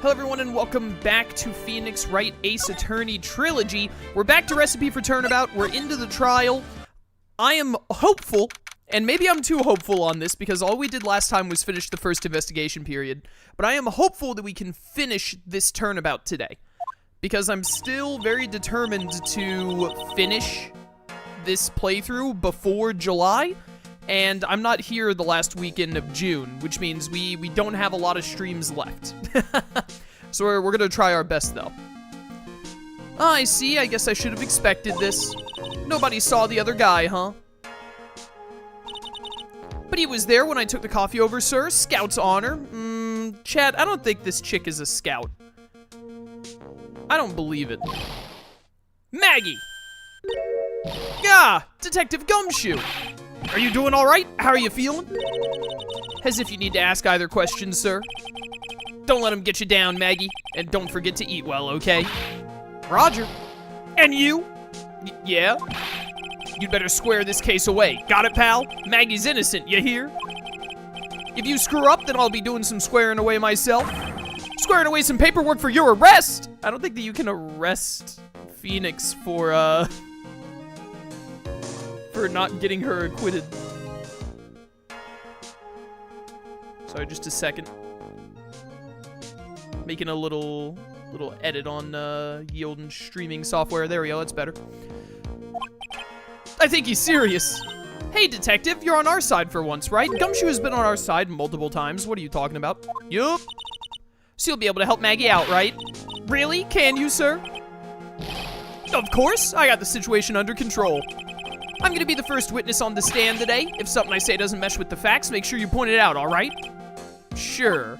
Hello everyone and welcome back to Phoenix Wright Ace Attorney Trilogy. We're back to Recipe for Turnabout. We're into the trial. I am hopeful, and maybe I'm too hopeful on this because all we did last time was finish the first investigation period, but I am hopeful that we can finish this turnabout today because I'm still very determined to finish this playthrough before July. And I'm not here the last weekend of June, which means we don't have a lot of streams left. So we're gonna try our best, though. Ah, I see. I guess I should have expected this. Nobody saw the other guy, huh? But he was there when I took the coffee over, sir. Scout's honor. Chad, I don't think this chick is a scout. I don't believe it. Maggie! Ah, Detective Gumshoe! Are you doing all right? How are you feeling? As if you need to ask either question, sir. Don't let him get you down, Maggie. And don't forget to eat well, okay? Roger. And you? Yeah? You'd better square this case away. Got it, pal? Maggie's innocent, you hear? If you screw up, then I'll be doing some squaring away myself. Squaring away some paperwork for your arrest! I don't think that you can arrest Phoenix for not getting her acquitted. Sorry, just a second. Making a little edit on Yield and streaming software. There we go, that's better. I think he's serious. Hey, detective, you're on our side for once, right? Gumshoe has been on our side multiple times. What are you talking about? Yup. So you'll be able to help Maggie out, right? Really? Can you, sir? Of course. I got the situation under control. I'm gonna be the first witness on the stand today. If something I say doesn't mesh with the facts, make sure you point it out, all right? Sure.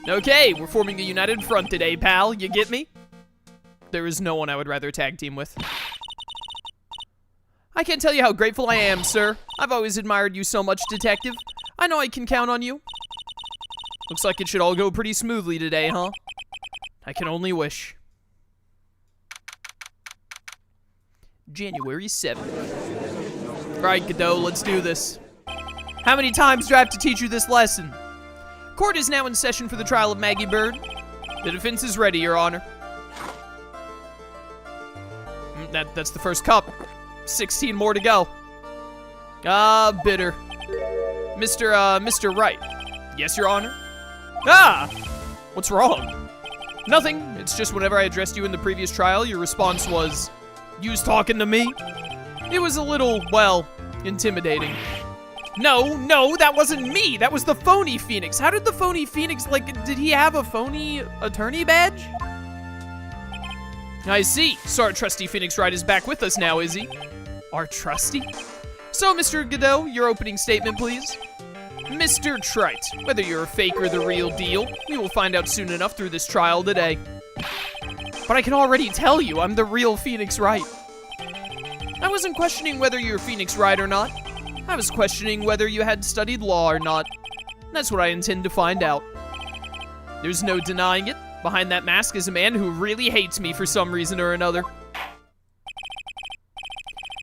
Okay, we're forming a united front today, pal. You get me? There is no one I would rather tag team with. I can't tell you how grateful I am, sir. I've always admired you so much, detective. I know I can count on you. Looks like it should all go pretty smoothly today, huh? I can only wish. January 7th. Right, Godot, let's do this. How many times do I have to teach you this lesson? Court is now in session for the trial of Maggie Bird. The defense is ready, Your Honor. That's the first cup. 16 more to go. Ah, bitter. Mr. Wright. Yes, Your Honor? Ah! What's wrong? Nothing. It's just whenever I addressed you in the previous trial, your response was, "You's talking to me?" It was a little, well, intimidating. No, that wasn't me. That was the phony Phoenix. How did the phony Phoenix, did he have a phony attorney badge? I see. So our trusty Phoenix Wright is back with us now, is he? Our trusty? So, Mr. Godot, your opening statement, please. Mr. Trite, whether you're a fake or the real deal, we will find out soon enough through this trial today. But I can already tell you I'm the real Phoenix Wright. I wasn't questioning whether you're Phoenix Wright or not. I was questioning whether you had studied law or not. That's what I intend to find out. There's no denying it. Behind that mask is a man who really hates me for some reason or another.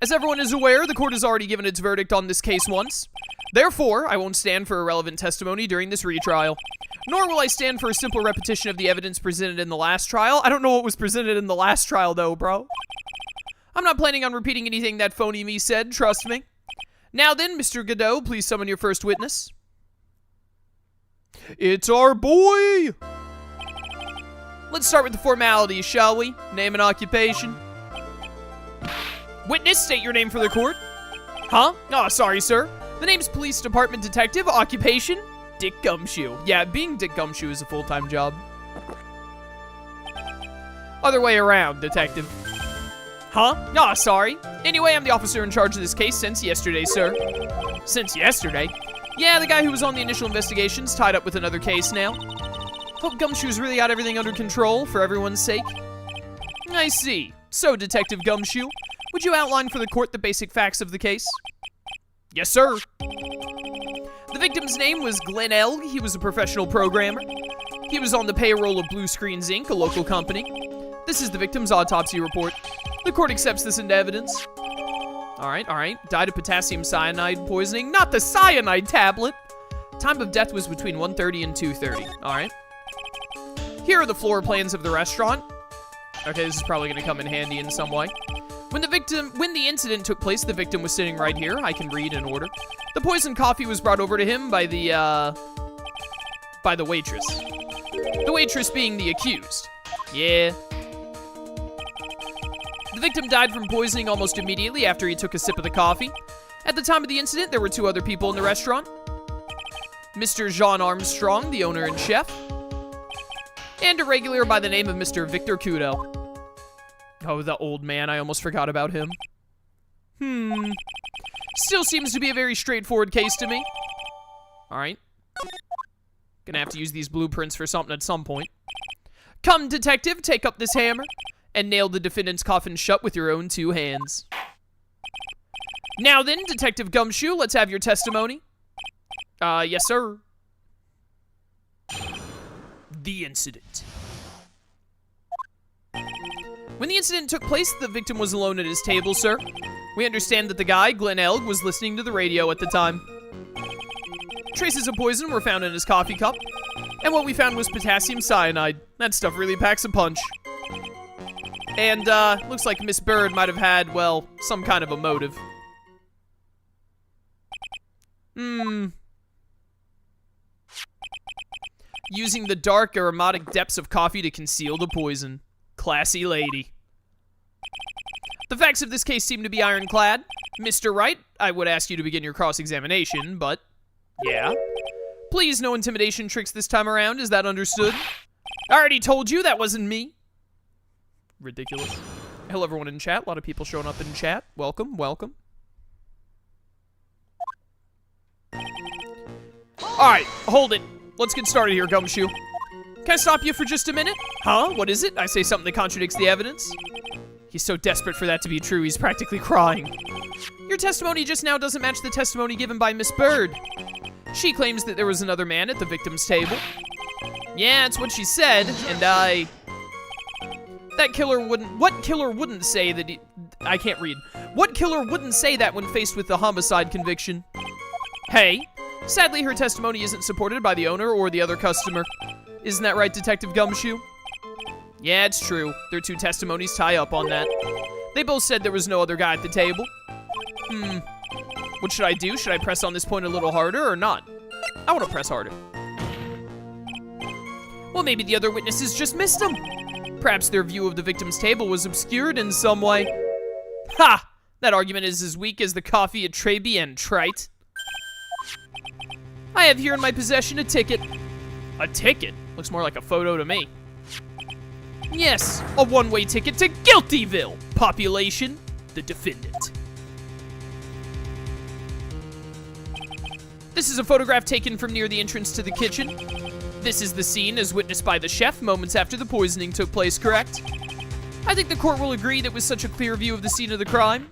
As everyone is aware, the court has already given its verdict on this case once. Therefore, I won't stand for irrelevant testimony during this retrial. Nor will I stand for a simple repetition of the evidence presented in the last trial. I don't know what was presented in the last trial, though, bro. I'm not planning on repeating anything that phony me said, trust me. Now then, Mr. Godot, please summon your first witness. It's our boy! Let's start with the formalities, shall we? Name and occupation. Witness, state your name for the court. Huh? Oh, sorry, sir. The name's Police Department Detective. Occupation? Dick Gumshoe. Yeah, being Dick Gumshoe is a full-time job. Other way around, detective. Huh? Oh, sorry. Anyway, I'm the officer in charge of this case since yesterday, sir. Since yesterday? Yeah, the guy who was on the initial investigation's tied up with another case now. Hope Gumshoe's really got everything under control for everyone's sake. I see. So, Detective Gumshoe, would you outline for the court the basic facts of the case? Yes, sir. The victim's name was Glenn L. He was a professional programmer. He was on the payroll of Blue Screens Inc., a local company. This is the victim's autopsy report. The court accepts this into evidence. All right. Died of potassium cyanide poisoning, not the cyanide tablet. Time of death was between 1:30 and 2:30. All right. Here are the floor plans of the restaurant. Okay, this is probably gonna come in handy in some way. When the incident took place, the victim was sitting right here. I can read and order. The poisoned coffee was brought over to him by the waitress. The waitress being the accused. Yeah. The victim died from poisoning almost immediately after he took a sip of the coffee. At the time of the incident, there were 2 other people in the restaurant. Mr. Jean Armstrong, the owner and chef, and a regular by the name of Mr. Victor Kudo. Oh, the old man, I almost forgot about him. Still seems to be a very straightforward case to me. Alright. Gonna have to use these blueprints for something at some point. Come, detective, take up this hammer and nail the defendant's coffin shut with your own 2 hands. Now then, Detective Gumshoe, let's have your testimony. Yes, sir. The incident. When the incident took place, the victim was alone at his table, sir. We understand that the guy, Glenn Elg, was listening to the radio at the time. Traces of poison were found in his coffee cup, and what we found was potassium cyanide. That stuff really packs a punch. And, looks like Miss Bird might have had, well, some kind of a motive. Using the dark, aromatic depths of coffee to conceal the poison. Classy lady. The facts of this case seem to be ironclad. Mr. Wright, I would ask you to begin your cross-examination, but... yeah. Please, no intimidation tricks this time around. Is that understood? I already told you that wasn't me. Ridiculous. Hello, everyone in chat. A lot of people showing up in chat. Welcome, welcome. Alright, hold it. Let's get started here, Gumshoe. Can I stop you for just a minute? Huh? What is it? I say something that contradicts the evidence? He's so desperate for that to be true, he's practically crying. Your testimony just now doesn't match the testimony given by Miss Bird. She claims that there was another man at the victim's table. Yeah, it's what she said, and what killer wouldn't say that I can't read. What killer wouldn't say that when faced with the homicide conviction? Hey, sadly her testimony isn't supported by the owner or the other customer. Isn't that right, Detective Gumshoe? Yeah, it's true. Their 2 testimonies tie up on that. They both said there was no other guy at the table. What should I do? Should I press on this point a little harder or not? I want to press harder. Well, maybe the other witnesses just missed him. Perhaps their view of the victim's table was obscured in some way. Ha! That argument is as weak as the coffee at Très Bien, trite. I have here in my possession a ticket. A ticket? Looks more like a photo to me. Yes, a one-way ticket to Guiltyville. Population, the defendant. This is a photograph taken from near the entrance to the kitchen. This is the scene as witnessed by the chef moments after the poisoning took place, correct? I think the court will agree that with such a clear view of the scene of the crime.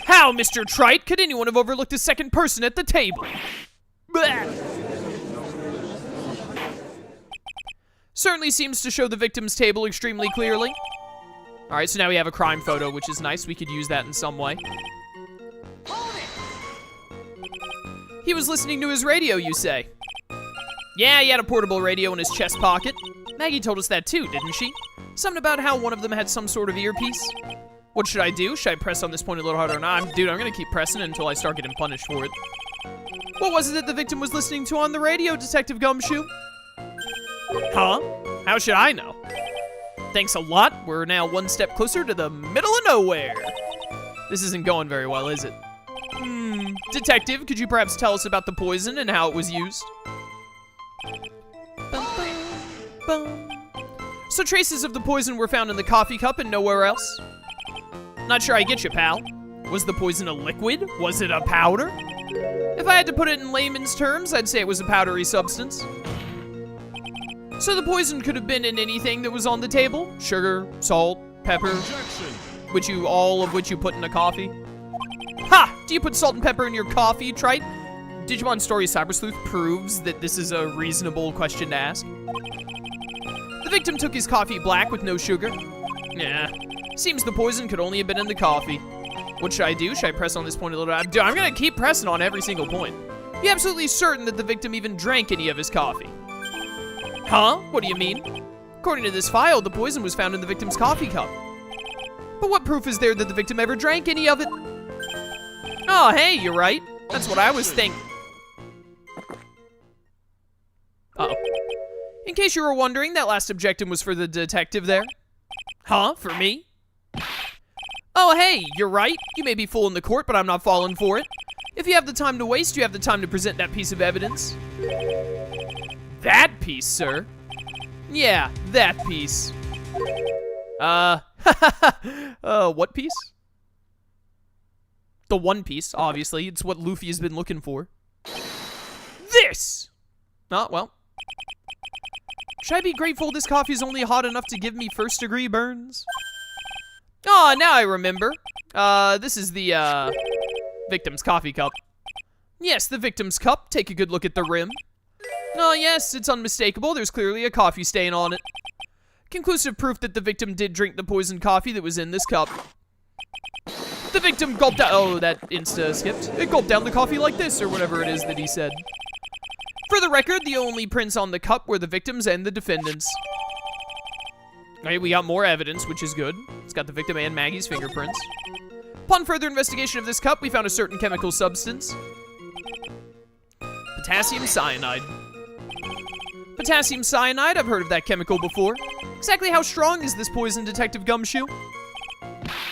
How, Mr. Trite, could anyone have overlooked a second person at the table? Blah. Certainly seems to show the victim's table extremely clearly. Alright, so now we have a crime photo, which is nice. We could use that in some way. He was listening to his radio, you say? Yeah, he had a portable radio in his chest pocket. Maggie told us that too, didn't she? Something about how one of them had some sort of earpiece. What should I do? Should I press on this point a little harder or not? Dude, I'm gonna keep pressing it until I start getting punished for it. What was it that the victim was listening to on the radio, Detective Gumshoe? Huh? How should I know? Thanks a lot. We're now one step closer to the middle of nowhere. This isn't going very well, is it? Detective, could you perhaps tell us about the poison and how it was used? So traces of the poison were found in the coffee cup and nowhere else? Not sure I get you, pal. Was the poison a liquid? Was it a powder? If I had to put it in layman's terms, I'd say it was a powdery substance. So the poison could have been in anything that was on the table? Sugar, salt, pepper, all of which you put in a coffee? Ha! Do you put salt and pepper in your coffee, Trite? Digimon Story Cyber Sleuth proves that this is a reasonable question to ask. The victim took his coffee black with no sugar. Yeah, seems the poison could only have been in the coffee. What should I do? Should I press on this point a little bit? I'm gonna keep pressing on every single point. Be absolutely certain that the victim even drank any of his coffee. Huh? What do you mean? According to this file, the poison was found in the victim's coffee cup. But what proof is there that the victim ever drank any of it? Oh, hey, you're right. That's what I was thinking. Uh-oh. In case you were wondering, that last objection was for the detective there. Huh? For me? Oh, hey, you're right. You may be fooling the court, but I'm not falling for it. If you have the time to waste, you have the time to present that piece of evidence. That piece, sir? Yeah, that piece. What piece? The One Piece, obviously. It's what Luffy has been looking for. This! Oh, well. Should I be grateful this coffee is only hot enough to give me first-degree burns? Oh, now I remember. This is the, victim's coffee cup. Yes, the victim's cup. Take a good look at the rim. Oh, yes, it's unmistakable. There's clearly a coffee stain on it. Conclusive proof that the victim did drink the poisoned coffee that was in this cup. The victim gulped down— oh, that insta skipped. It gulped down the coffee like this, or whatever it is that he said. For the record, the only prints on the cup were the victims and the defendants. Okay, we got more evidence, which is good. It's got the victim and Maggie's fingerprints. Upon further investigation of this cup, we found a certain chemical substance. Potassium cyanide. Potassium cyanide, I've heard of that chemical before. Exactly how strong is this poison, Detective Gumshoe?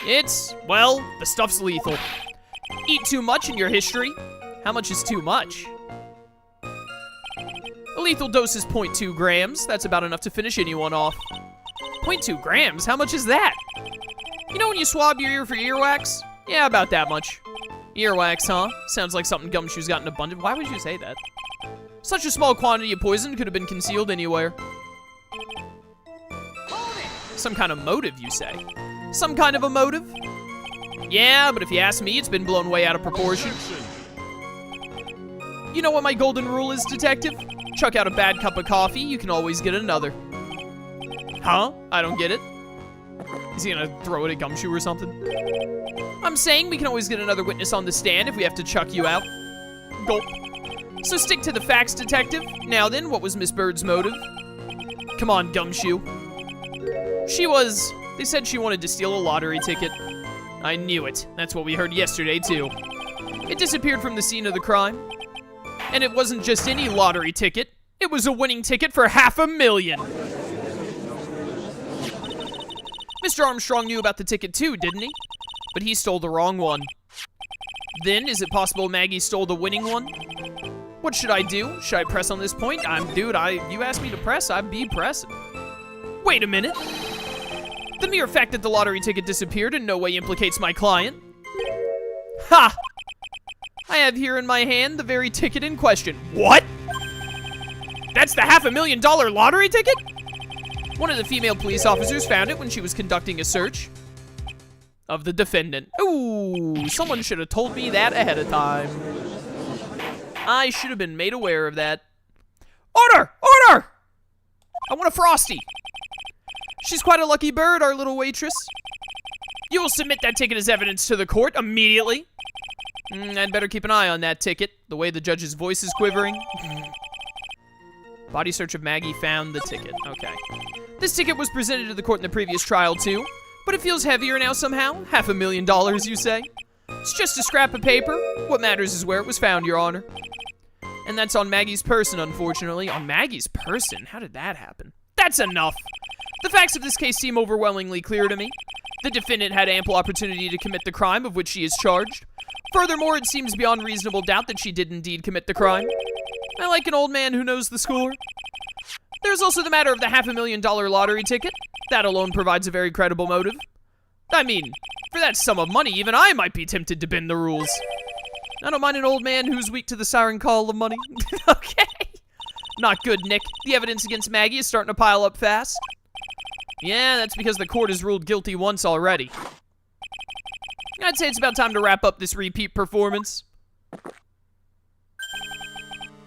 It's, well, the stuff's lethal. Eat too much in your history. How much is too much? A lethal dose is 0.2 grams. That's about enough to finish anyone off. 0.2 grams? How much is that? You know when you swab your ear for earwax? Yeah, about that much. Earwax, huh? Sounds like something Gumshoe's got in abundance. Why would you say that? Such a small quantity of poison could have been concealed anywhere. Some kind of motive, you say? Some kind of a motive? Yeah, but if you ask me, it's been blown way out of proportion. You know what my golden rule is, Detective? Chuck out a bad cup of coffee, you can always get another. Huh? I don't get it. Is he gonna throw it at Gumshoe or something? I'm saying we can always get another witness on the stand if we have to chuck you out. Gulp. So stick to the facts, Detective. Now then, what was Miss Bird's motive? Come on, Gumshoe. They said she wanted to steal a lottery ticket. I knew it. That's what we heard yesterday, too. It disappeared from the scene of the crime. And it wasn't just any lottery ticket. It was a winning ticket for $500,000. Mr. Armstrong knew about the ticket too, didn't he? But he stole the wrong one. Then, is it possible Maggie stole the winning one? What should I do? Should I press on this point? You asked me to press, I'd be pressing. Wait a minute. The mere fact that the lottery ticket disappeared in no way implicates my client. Ha! I have here in my hand the very ticket in question. What? That's the $500,000 lottery ticket? One of the female police officers found it when she was conducting a search of the defendant. Ooh, someone should have told me that ahead of time. I should have been made aware of that. Order! Order! I want a Frosty. She's quite a lucky bird, our little waitress. You will submit that ticket as evidence to the court immediately. I'd better keep an eye on that ticket, the way the judge's voice is quivering. Body search of Maggie found the ticket. Okay. This ticket was presented to the court in the previous trial, too. But it feels heavier now somehow. $500,000, you say? It's just a scrap of paper. What matters is where it was found, Your Honor. And that's on Maggie's person, unfortunately. On Maggie's person? How did that happen? That's enough! The facts of this case seem overwhelmingly clear to me. The defendant had ample opportunity to commit the crime of which she is charged. Furthermore, it seems beyond reasonable doubt that she did indeed commit the crime. I like an old man who knows the score. There's also the matter of the $500,000 lottery ticket. That alone provides a very credible motive. I mean, for that sum of money, even I might be tempted to bend the rules. I don't mind an old man who's weak to the siren call of money. Okay. Not good, Nick. The evidence against Maggie is starting to pile up fast. Yeah, that's because the court has ruled guilty once already. I'd say it's about time to wrap up this repeat performance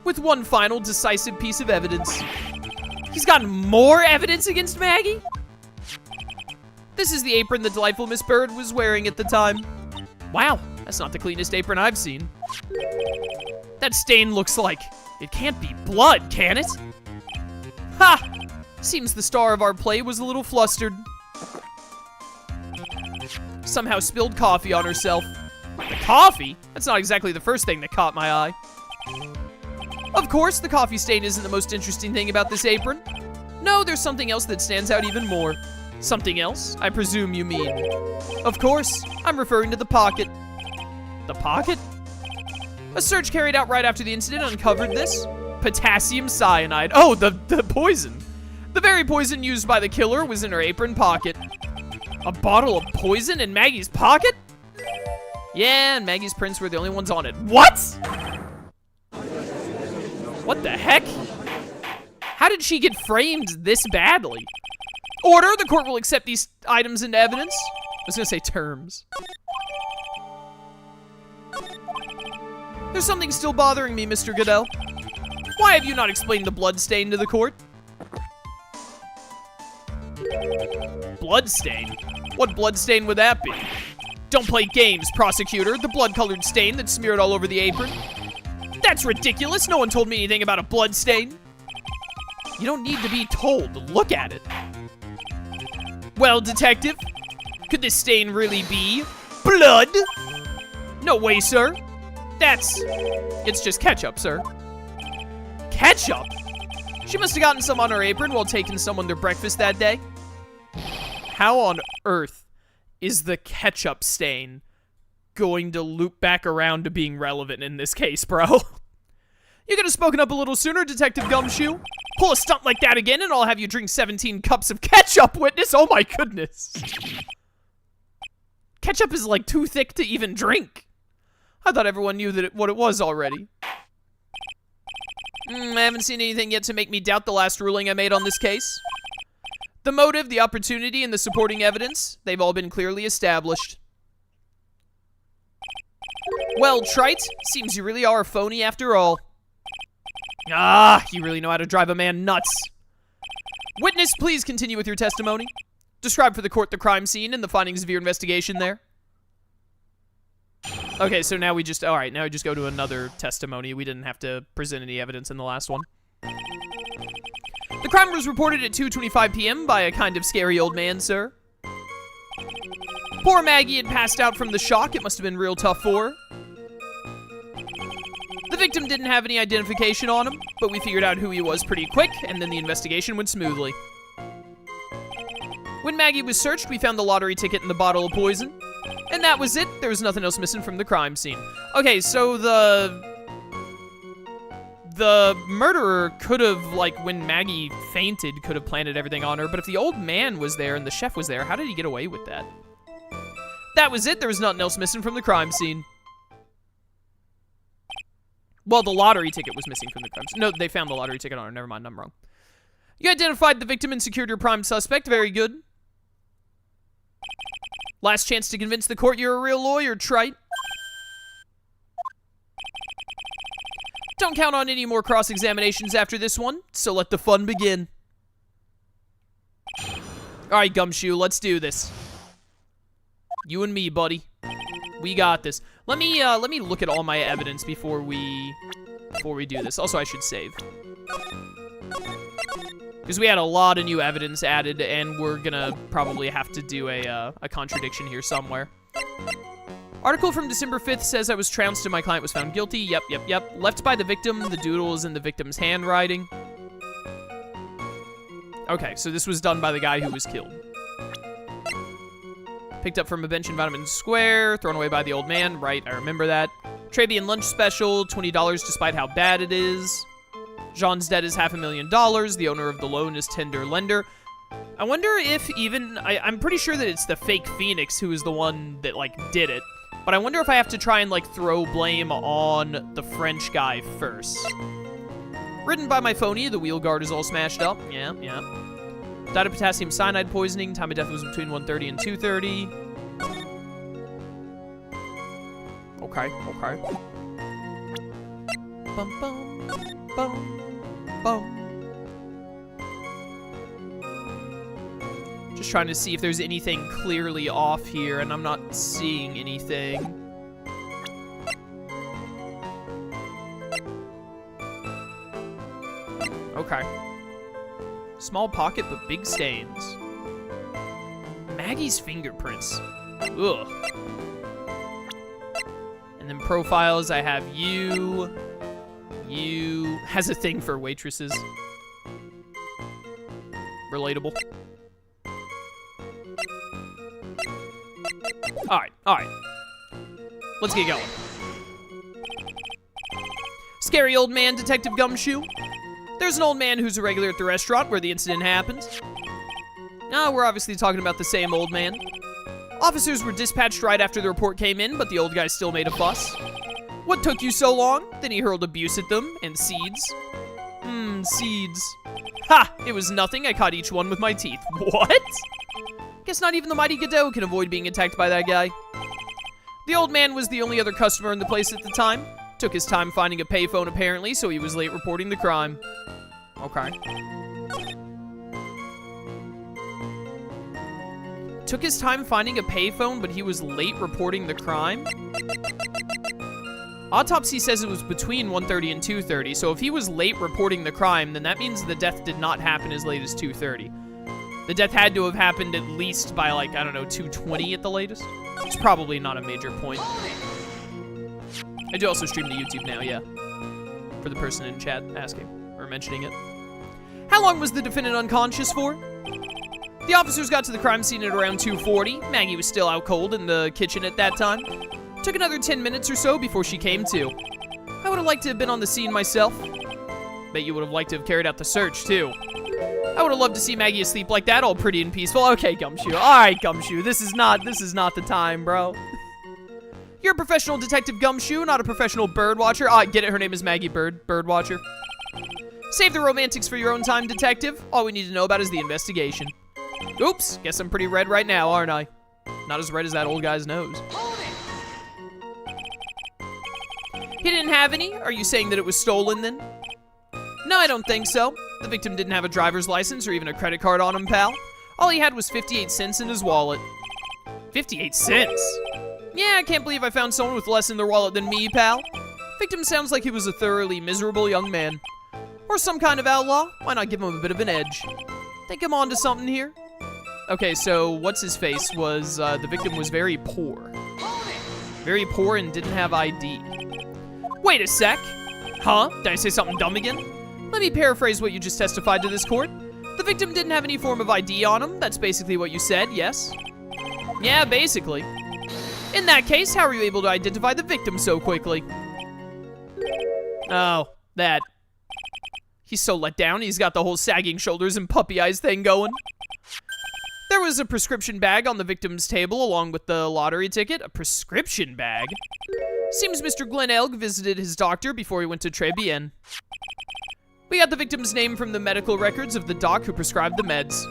with one final decisive piece of evidence. He's got more evidence against Maggie? This is the apron the delightful Miss Bird was wearing at the time. Wow, that's not the cleanest apron I've seen. That stain looks like... it can't be blood, can it? Ha! Seems the star of our play was a little flustered. Somehow spilled coffee on herself. The coffee? That's not exactly the first thing that caught my eye. Of course, the coffee stain isn't the most interesting thing about this apron. No, there's something else that stands out even more. Something else, I presume you mean. Of course, I'm referring to the pocket. The pocket? A search carried out right after the incident uncovered this. Potassium cyanide. Oh, the poison. The very poison used by the killer was in her apron pocket. A bottle of poison in Maggie's pocket? Yeah, and Maggie's prints were the only ones on it. What? What the heck? How did she get framed this badly? Order, the court will accept these items into evidence. I was gonna say terms. There's something still bothering me, Mr. Goodell. Why have you not explained the blood stain to the court? Blood stain? What blood stain would that be? Don't play games, prosecutor. The blood-colored stain that's smeared all over the apron. That's ridiculous. No one told me anything about a blood stain. You don't need to be told. Look at it. Well, detective, could this stain really be blood? No way, sir. It's just ketchup, sir. Ketchup? She must have gotten some on her apron while taking someone to breakfast that day. How on earth is the ketchup stain going to loop back around to being relevant in this case, bro? You could have spoken up a little sooner, Detective Gumshoe. Pull a stunt like that again and I'll have you drink 17 cups of ketchup, witness. Oh my goodness. Ketchup is like too thick to even drink. I thought everyone knew what it was already. I haven't seen anything yet to make me doubt the last ruling I made on this case. The motive, the opportunity, and the supporting evidence, they've all been clearly established. Well, Trite, seems you really are a phony after all. Ah, you really know how to drive a man nuts. Witness, please continue with your testimony. Describe for the court the crime scene and the findings of your investigation there. Okay, so now we just go to another testimony. We didn't have to present any evidence in the last one. The crime was reported at 2:25 p.m. by a kind of scary old man, sir. Poor Maggie had passed out from the shock. It must have been real tough for her. The victim didn't have any identification on him, but we figured out who he was pretty quick, and then the investigation went smoothly. When Maggie was searched, we found the lottery ticket and the bottle of poison. And that was it. There was nothing else missing from the crime scene. Okay, so the murderer could have, like, when Maggie fainted, could have planted everything on her, but if the old man was there and the chef was there, how did he get away with that? That was it. There was nothing else missing from the crime scene. Well, the lottery ticket was missing from the crime scene. No, they found the lottery ticket on her. Never mind, I'm wrong. You identified the victim and secured your prime suspect. Very good. Last chance to convince the court you're a real lawyer, Trite. Don't count on any more cross-examinations after this one, so let the fun begin. Alright, Gumshoe, let's do this. You and me, buddy. We got this. Let me look at all my evidence before we do this. Also, I should save. Because we had a lot of new evidence added, and we're gonna probably have to do a contradiction here somewhere. Article from December 5th says I was trounced and my client was found guilty. Yep. Left by the victim. The doodle is in the victim's handwriting. Okay, so this was done by the guy who was killed. Picked up from a bench in Vitamin Square. Thrown away by the old man. Right, I remember that. Trabian lunch special. $20 despite how bad it is. Jean's debt is $500,000. The owner of the loan is tender lender. I wonder if even... I'm pretty sure that it's the fake Phoenix who is the one that, like, did it. But I wonder if I have to try and, like, throw blame on the French guy first. Written by my phony, the wheel guard is all smashed up. Yeah. Died of potassium cyanide poisoning. Time of death was between 1:30 and 2:30. Okay. Bum, bum, bum, bum. Just trying to see if there's anything clearly off here, and I'm not seeing anything. Okay. Small pocket, but big stains. Maggie's fingerprints. Ugh. And then profiles, I have you. You has a thing for waitresses. Relatable. Alright. Let's get going. Scary old man, Detective Gumshoe. There's an old man who's a regular at the restaurant where the incident happened. We're obviously talking about the same old man. Officers were dispatched right after the report came in, but the old guy still made a fuss. What took you so long? Then he hurled abuse at them, and seeds. Seeds. Ha! It was nothing, I caught each one with my teeth. What? Guess not even the mighty Godot can avoid being attacked by that guy. The old man was the only other customer in the place at the time. Took his time finding a payphone apparently, so he was late reporting the crime. Okay. Took his time finding a payphone, but he was late reporting the crime? Autopsy says it was between 1:30 and 2:30, so if he was late reporting the crime, then that means the death did not happen as late as 2:30. The death had to have happened at least by, like, I don't know, 2:20 at the latest. It's probably not a major point. I do also stream to YouTube now, yeah. For the person in chat asking, or mentioning it. How long was the defendant unconscious for? The officers got to the crime scene at around 2:40. Maggie was still out cold in the kitchen at that time. Took another 10 minutes or so before she came to. I would have liked to have been on the scene myself. Bet you would have liked to have carried out the search, too. I would have loved to see Maggie asleep like that, all pretty and peaceful. Okay, Gumshoe. Alright, Gumshoe. This is not the time, bro. You're a professional detective, Gumshoe, not a professional bird watcher. I get it, her name is Maggie Bird watcher. Save the romantics for your own time, detective. All we need to know about is the investigation. Oops, guess I'm pretty red right now, aren't I? Not as red as that old guy's nose. He didn't have any? Are you saying that it was stolen then? No, I don't think so. The victim didn't have a driver's license or even a credit card on him, pal. All he had was 58 cents in his wallet. 58 cents? Yeah, I can't believe I found someone with less in their wallet than me, pal. Victim sounds like he was a thoroughly miserable young man. Or some kind of outlaw. Why not give him a bit of an edge? Think I'm onto something here? Okay, so what's-his-face was, the victim was very poor. Very poor and didn't have ID. Wait a sec. Huh? Did I say something dumb again? Let me paraphrase what you just testified to this court. The victim didn't have any form of ID on him. That's basically what you said, yes? Yeah, basically. In that case, how were you able to identify the victim so quickly? Oh, that. He's so let down, he's got the whole sagging shoulders and puppy eyes thing going. There was a prescription bag on the victim's table along with the lottery ticket. A prescription bag? Seems Mr. Glenn Elg visited his doctor before he went to Trebien. We got the victim's name from the medical records of the doc who prescribed the meds.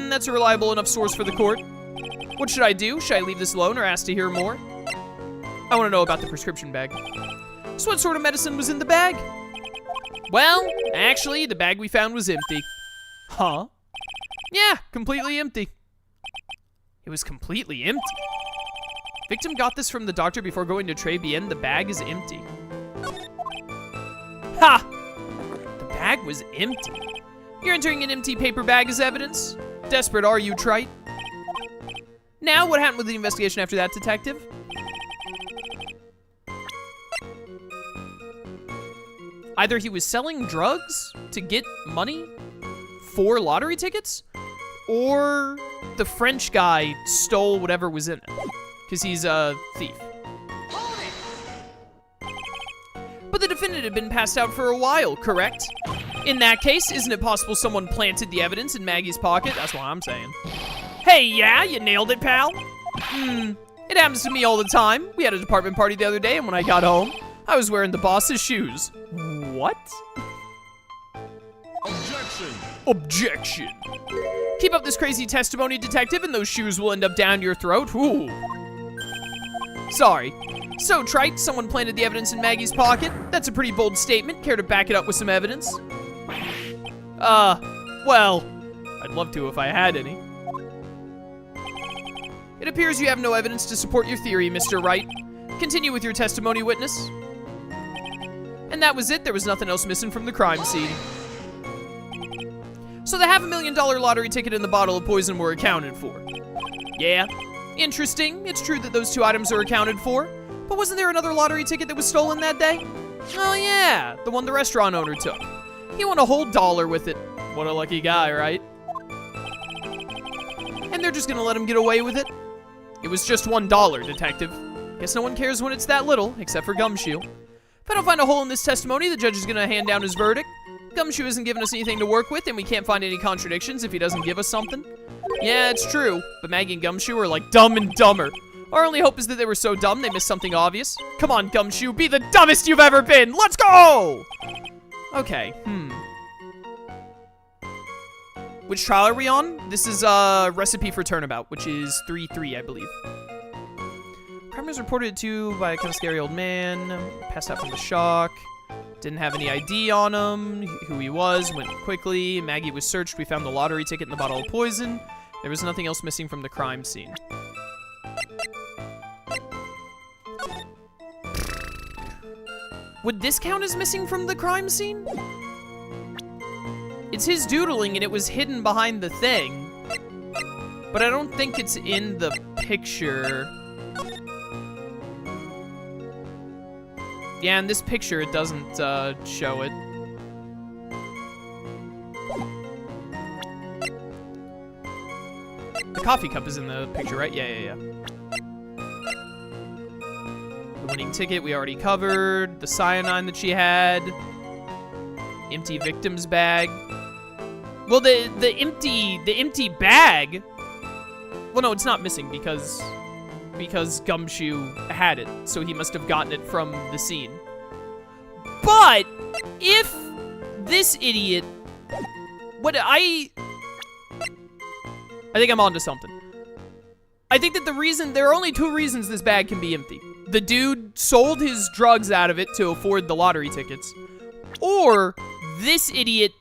That's a reliable enough source for the court. What should I do? Should I leave this alone or ask to hear more? I want to know about the prescription bag. So what sort of medicine was in the bag? Well, actually, the bag we found was empty. Huh? Yeah, completely empty. It was completely empty. Victim got this from the doctor before going to Trebien. The bag is empty. Ha! The bag was empty. You're entering an empty paper bag as evidence? Desperate are you, trite? Now, what happened with the investigation after that, detective? Either he was selling drugs to get money for lottery tickets, or the French guy stole whatever was in it, because he's a thief. But the defendant had been passed out for a while, correct? In that case, isn't it possible someone planted the evidence in Maggie's pocket? That's what I'm saying. Hey, yeah, you nailed it, pal. It happens to me all the time. We had a department party the other day, and when I got home, I was wearing the boss's shoes. What? Objection! Objection! Keep up this crazy testimony, detective, and those shoes will end up down your throat. Ooh. Sorry. So, trite, someone planted the evidence in Maggie's pocket? That's a pretty bold statement. Care to back it up with some evidence? Well, I'd love to if I had any. It appears you have no evidence to support your theory, Mr. Wright. Continue with your testimony, witness. And that was it. There was nothing else missing from the crime scene. So the $500,000 lottery ticket and the bottle of poison were accounted for. Yeah, interesting. It's true that those two items are accounted for. But wasn't there another lottery ticket that was stolen that day? Oh yeah, the one the restaurant owner took. He won a whole $1 with it. What a lucky guy, right? And they're just gonna let him get away with it? It was just $1, detective. Guess no one cares when it's that little, except for Gumshoe. If I don't find a hole in this testimony, the judge is gonna hand down his verdict. Gumshoe isn't giving us anything to work with, and we can't find any contradictions if he doesn't give us something. Yeah, it's true, but Maggie and Gumshoe are like Dumb and Dumber. Our only hope is that they were so dumb they missed something obvious. Come on, Gumshoe, be the dumbest you've ever been! Let's go! Okay, Which trial are we on? This is Recipe for Turnabout, which is 3-3, I believe. Crime was reported to by a kind of scary old man. Passed out from the shock. Didn't have any ID on him. Who he was. Went quickly. Maggie was searched. We found the lottery ticket and the bottle of poison. There was nothing else missing from the crime scene. Would this count as missing from the crime scene? It's his doodling and it was hidden behind the thing. But I don't think it's in the picture. Yeah, in this picture it doesn't show it. The coffee cup is in the picture, right? Yeah. The winning ticket we already covered. The cyanide that she had. Empty victim's bag. Well, the empty bag. Well, no, it's not missing because Gumshoe had it, so he must have gotten it from the scene. But if this idiot, I think I'm onto something. I think that there are only two reasons this bag can be empty. The dude sold his drugs out of it to afford the lottery tickets, or this idiot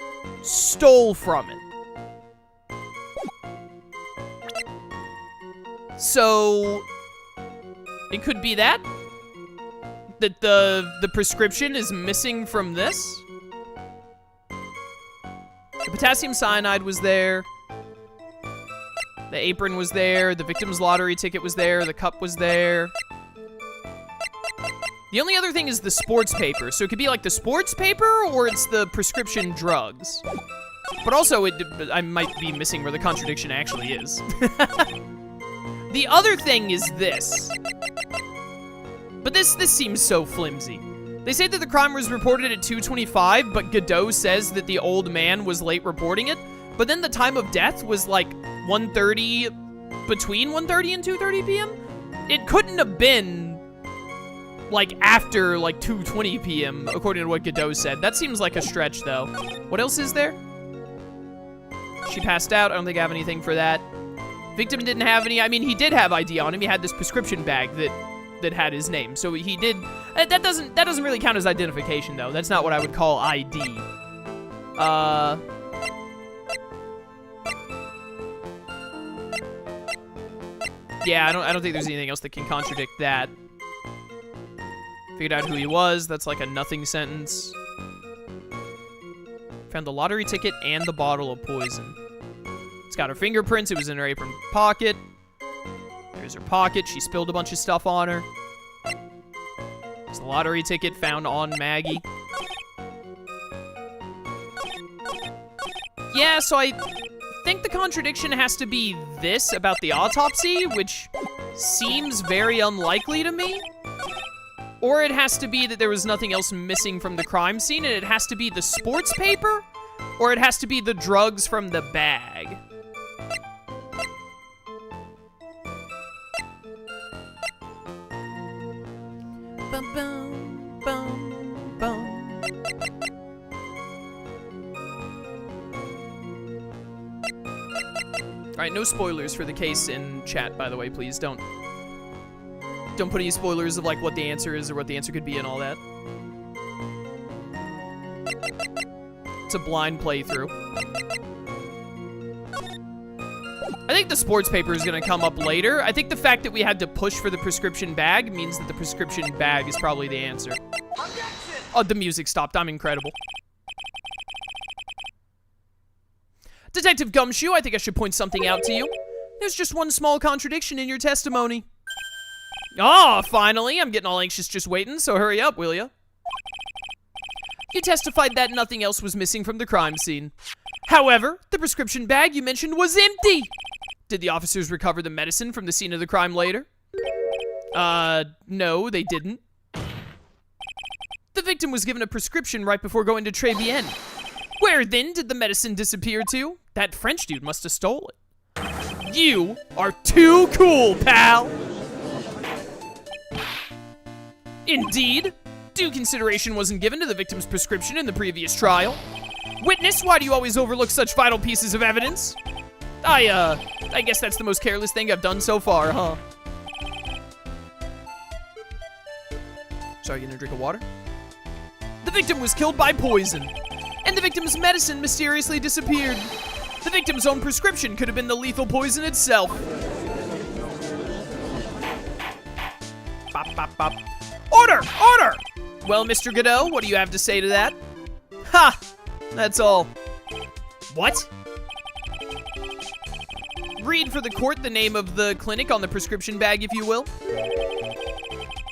stole from it. So it could be that the prescription is missing from this. The potassium cyanide was there. The apron was there. The victim's lottery ticket was there. The cup was there. The only other thing is the sports paper. So it could be like the sports paper or it's the prescription drugs. But also, I might be missing where the contradiction actually is. The other thing is this. But this seems so flimsy. They say that the crime was reported at 2:25, but Godot says that the old man was late reporting it. But then the time of death was like 1:30, between 1:30 and 2:30 p.m.? It couldn't have been like after like 2:20 p.m. according to what Godot said. That seems like a stretch though. What else is there? She passed out. I don't think I have anything for that. Victim didn't have any. I mean, he did have ID on him. He had this prescription bag that had his name. So he did. That doesn't really count as identification though. That's not what I would call ID. Yeah, I don't think there's anything else that can contradict that. Figured out who he was. That's like a nothing sentence. Found the lottery ticket and the bottle of poison. It's got her fingerprints. It was in her apron pocket. There's her pocket. She spilled a bunch of stuff on her. There's the lottery ticket found on Maggie. Yeah, so I think the contradiction has to be this about the autopsy, which seems very unlikely to me. Or it has to be that there was nothing else missing from the crime scene, and it has to be the sports paper, or it has to be the drugs from the bag. Bum, bum, bum, bum. Alright, no spoilers for the case in chat, by the way, please. Don't put any spoilers of like what the answer is or what the answer could be and all that. It's a blind playthrough. I think the sports paper is gonna come up later. I think the fact that we had to push for the prescription bag means that the prescription bag is probably the answer. Oh, the music stopped. I'm incredible. Detective Gumshoe, I think I should point something out to you. There's just one small contradiction in your testimony. Ah, finally. I'm getting all anxious just waiting, so hurry up, will ya? You testified that nothing else was missing from the crime scene. However, the prescription bag you mentioned was empty. Did the officers recover the medicine from the scene of the crime later? No, they didn't. The victim was given a prescription right before going to Très Bien. Where then did the medicine disappear to? That French dude must have stole it. You are too cool, pal. Indeed, due consideration wasn't given to the victim's prescription in the previous trial. Witness, why do you always overlook such vital pieces of evidence? I guess that's the most careless thing I've done so far, huh? Sorry, getting a drink of water? The victim was killed by poison, and the victim's medicine mysteriously disappeared. The victim's own prescription could have been the lethal poison itself. Bop, bop, bop. Order! Order! Well, Mr. Godot, what do you have to say to that? Ha! That's all. What? Read for the court the name of the clinic on the prescription bag, if you will.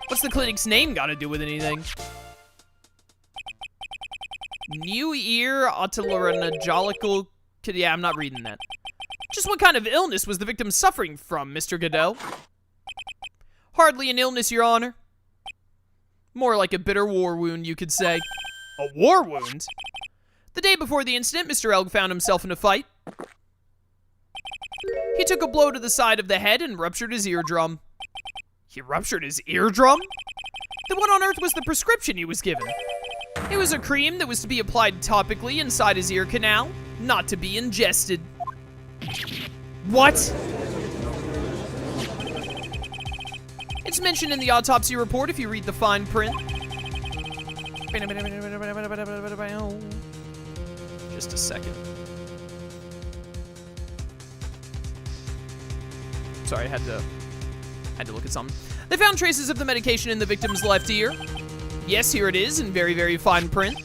What's the clinic's name got to do with anything? New ear otolaryngological... Yeah, I'm not reading that. Just what kind of illness was the victim suffering from, Mr. Godot? Hardly an illness, Your Honor. More like a bitter war wound, you could say. A war wound? The day before the incident, Mr. Elg found himself in a fight. He took a blow to the side of the head and ruptured his eardrum. He ruptured his eardrum? Then what on earth was the prescription he was given? It was a cream that was to be applied topically inside his ear canal, not to be ingested. What? It's mentioned in the autopsy report if you read the fine print. Just a second. Sorry, I had to look at something. They found traces of the medication in the victim's left ear. Yes, here it is in very, very fine print.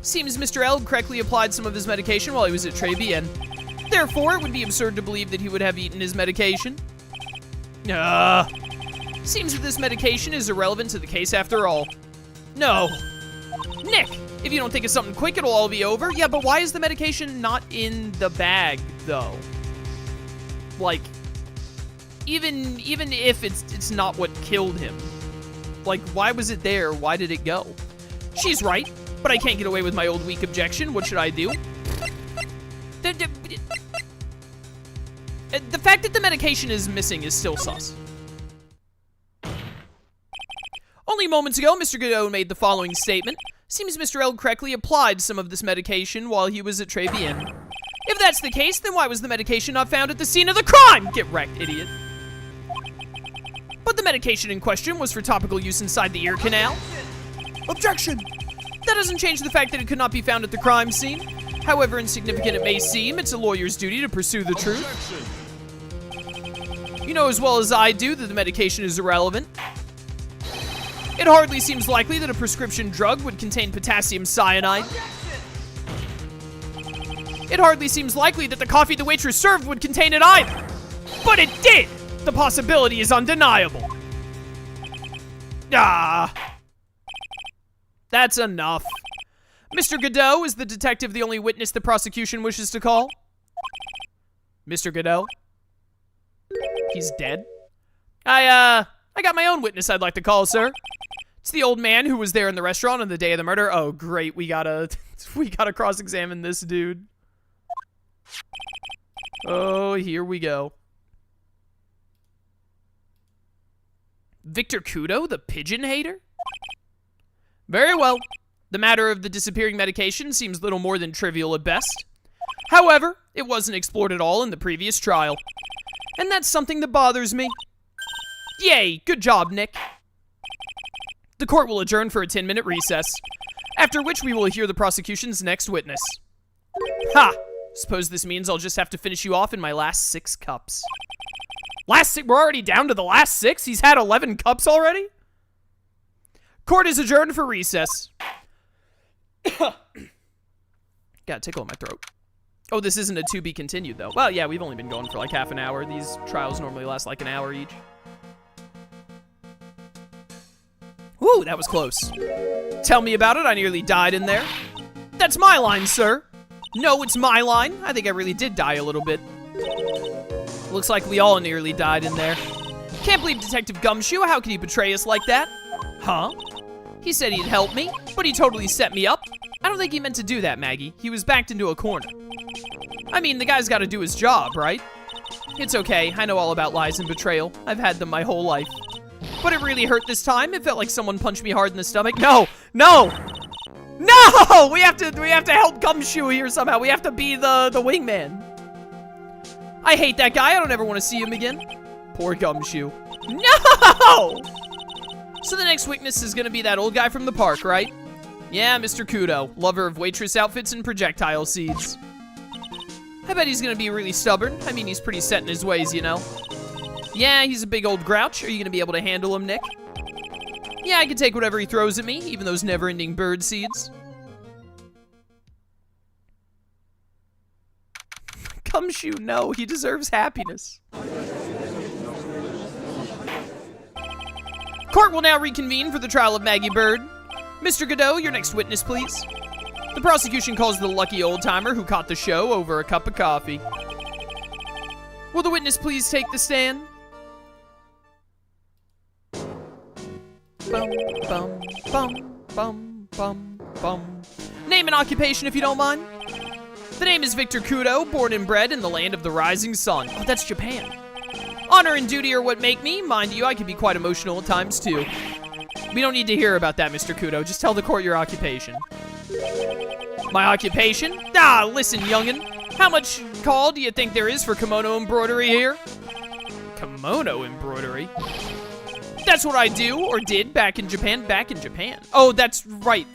Seems Mr. Elg correctly applied some of his medication while he was at Très Bien. Therefore, it would be absurd to believe that he would have eaten his medication. Seems that this medication is irrelevant to the case after all. No. Nick, if you don't think of something quick, it'll all be over. Yeah, but why is the medication not in the bag, though? Like, even if it's not what killed him. Like, why was it there? Why did it go? She's right, but I can't get away with my old weak objection. What should I do? The fact that the medication is missing is still sus. Only moments ago, Mr. Godot made the following statement. Seems Mr. Elg correctly applied some of this medication while he was at Très Bien. If that's the case, then why was the medication not found at the scene of the crime? Get wrecked, idiot. But the medication in question was for topical use inside the ear canal. Objection! That doesn't change the fact that it could not be found at the crime scene. However insignificant it may seem, it's a lawyer's duty to pursue the truth. You know as well as I do that the medication is irrelevant. It hardly seems likely that a prescription drug would contain potassium cyanide. It hardly seems likely that the coffee the waitress served would contain it either. But it did! The possibility is undeniable. That's enough. Mr. Godot, is the detective the only witness the prosecution wishes to call? Mr. Godot? He's dead? I got my own witness I'd like to call, sir. It's the old man who was there in the restaurant on the day of the murder. Oh, great. We gotta cross-examine this dude. Oh, here we go. Victor Kudo, the pigeon hater? Very well. The matter of the disappearing medication seems little more than trivial at best. However, it wasn't explored at all in the previous trial. And that's something that bothers me. Yay, good job, Nick. The court will adjourn for a 10-minute recess, after which we will hear the prosecution's next witness. Ha! Suppose this means I'll just have to finish you off in my last 6 cups. We're already down to the last 6? He's had 11 cups already? Court is adjourned for recess. Got a tickle in my throat. Oh, this isn't a to be continued, though. Well, yeah, we've only been going for like half an hour. These trials normally last like an hour each. Woo, that was close. Tell me about it. I nearly died in there. That's my line, sir. No, it's my line. I think I really did die a little bit. Looks like we all nearly died in there. Can't believe Detective Gumshoe. How could he betray us like that? Huh? He said he'd help me, but he totally set me up. I don't think he meant to do that, Maggie. He was backed into a corner. I mean, the guy's got to do his job, right? It's okay. I know all about lies and betrayal. I've had them my whole life. But it really hurt this time. It felt like someone punched me hard in the stomach. No! No! No! We have to help Gumshoe here somehow. We have to be the wingman. I hate that guy. I don't ever want to see him again. Poor Gumshoe. No! So the next witness is gonna be that old guy from the park, right? Yeah, Mr. Kudo, lover of waitress outfits and projectile seeds. I bet he's gonna be really stubborn. I mean, he's pretty set in his ways, you know? Yeah, he's a big old grouch. Are you gonna be able to handle him, Nick? Yeah, I can take whatever he throws at me, even those never-ending bird seeds. Gumshoe, no, he deserves happiness. Court will now reconvene for the trial of Maggie Bird. Mr. Godot, your next witness, please. The prosecution calls the lucky old-timer who caught the show over a cup of coffee. Will the witness please take the stand? Bum, bum, bum, bum, bum, bum. Name and occupation, if you don't mind. The name is Victor Kudo, born and bred in the land of the rising sun. Oh, that's Japan. Honor and duty are what make me. Mind you, I can be quite emotional at times, too. We don't need to hear about that, Mr. Kudo. Just tell the court your occupation. My occupation? Ah, listen, youngin'. How much call do you think there is for kimono embroidery here? Kimono embroidery? That's what I do, or did, back in Japan. Back in Japan. Oh, that's right.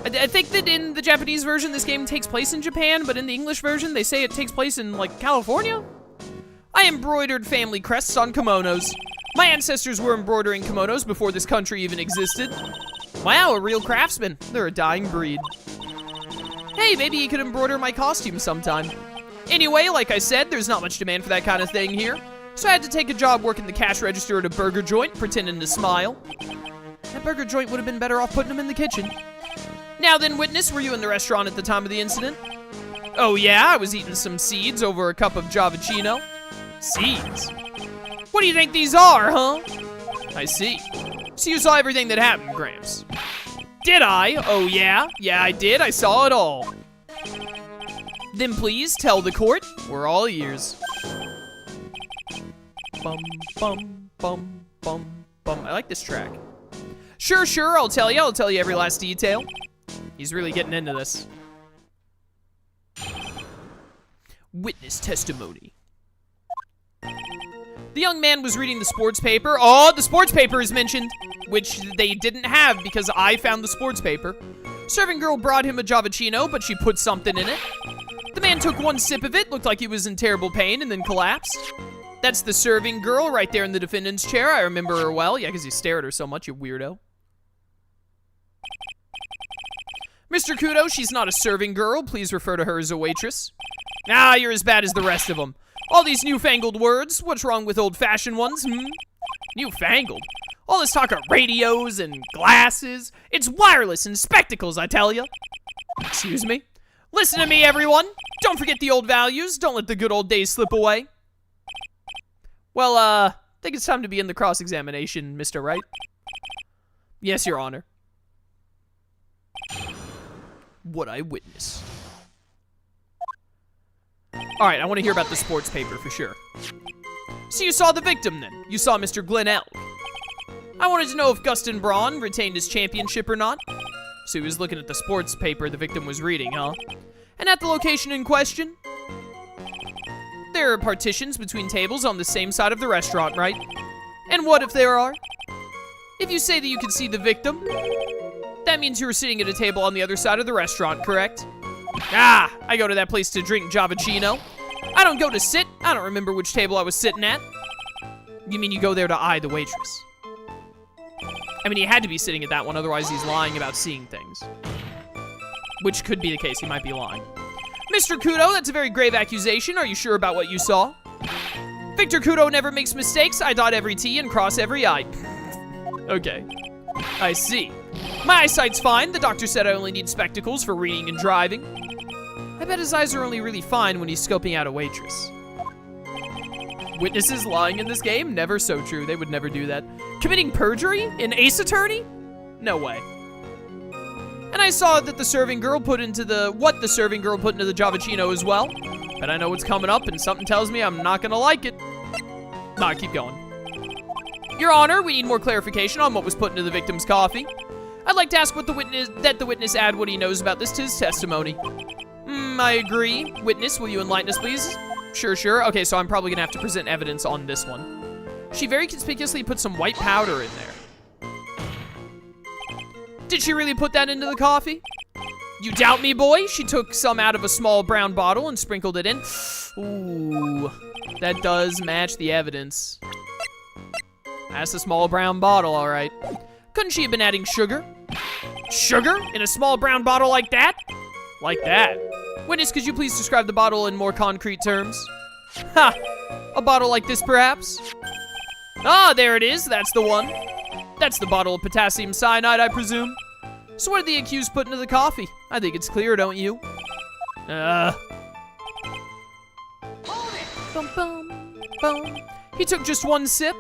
I think that in the Japanese version, this game takes place in Japan, but in the English version, they say it takes place in, like, California? I embroidered family crests on kimonos. My ancestors were embroidering kimonos before this country even existed. Wow, a real craftsman. They're a dying breed. Hey, maybe you could embroider my costume sometime. Anyway, like I said, there's not much demand for that kind of thing here. So I had to take a job working the cash register at a burger joint, pretending to smile. That burger joint would have been better off putting him in the kitchen. Now then, witness, were you in the restaurant at the time of the incident? Oh yeah, I was eating some seeds over a cup of Javicino. Seeds? What do you think these are, huh? I see. So you saw everything that happened, Gramps. Did I? Oh yeah? Yeah, I did. I saw it all. Then please tell the court. We're all ears. Bum, bum, bum, bum, bum. I like this track. Sure, I'll tell you. I'll tell you every last detail. He's really getting into this. Witness testimony. The young man was reading the sports paper. Oh, the sports paper is mentioned, which they didn't have because I found the sports paper. Serving girl brought him a Javicino, but she put something in it. The man took one sip of it, looked like he was in terrible pain, and then collapsed. That's the serving girl right there in the defendant's chair. I remember her well. Yeah, because you stare at her so much, you weirdo. Mr. Kudo, she's not a serving girl. Please refer to her as a waitress. Ah, you're as bad as the rest of them. All these newfangled words. What's wrong with old-fashioned ones, Newfangled? All this talk of radios and glasses. It's wireless and spectacles, I tell you. Excuse me? Listen to me, everyone. Don't forget the old values. Don't let the good old days slip away. Well, I think it's time to begin the cross-examination, Mr. Wright. Yes, Your Honor. What I witnessed. Alright, I want to hear about the sports paper for sure. So you saw the victim then? You saw Mr. Glenn Elk. I wanted to know if Gustin Braun retained his championship or not. So he was looking at the sports paper the victim was reading, huh? And at the location in question? There are partitions between tables on the same side of the restaurant, right? And what if there are? If you say that you can see the victim, that means you were sitting at a table on the other side of the restaurant, correct? Ah, I go to that place to drink Javicino. I don't go to sit. I don't remember which table I was sitting at. You mean you go there to eye the waitress? I mean, he had to be sitting at that one, otherwise he's lying about seeing things. Which could be the case, he might be lying. Mr. Kudo, that's a very grave accusation. Are you sure about what you saw? Victor Kudo never makes mistakes. I dot every T and cross every I. Okay. I see. My eyesight's fine. The doctor said I only need spectacles for reading and driving. I bet his eyes are only really fine when he's scoping out a waitress. Witnesses lying in this game? Never so true. They would never do that. Committing perjury? In Ace Attorney? No way. And I saw that the serving girl put into the Javachino as well. But I know what's coming up, and something tells me I'm not gonna like it. Nah, keep going. Your Honor, we need more clarification on what was put into the victim's coffee. I'd like to ask the witness add what he knows about this to his testimony. I agree. Witness, will you enlighten us, please? Sure. Okay, so I'm probably gonna have to present evidence on this one. She very conspicuously put some white powder in there. Did she really put that into the coffee? You doubt me, boy? She took some out of a small brown bottle and sprinkled it in. Ooh, that does match the evidence. That's a small brown bottle, all right. Couldn't she have been adding sugar? Sugar? In a small brown bottle like that? Like that. Witness, could you please describe the bottle in more concrete terms? Ha! A bottle like this, perhaps? Ah, there it is. That's the one. That's the bottle of potassium cyanide, I presume. So what did the accused put into the coffee? I think it's clear, don't you? Bum, bum, bum. He took just one sip.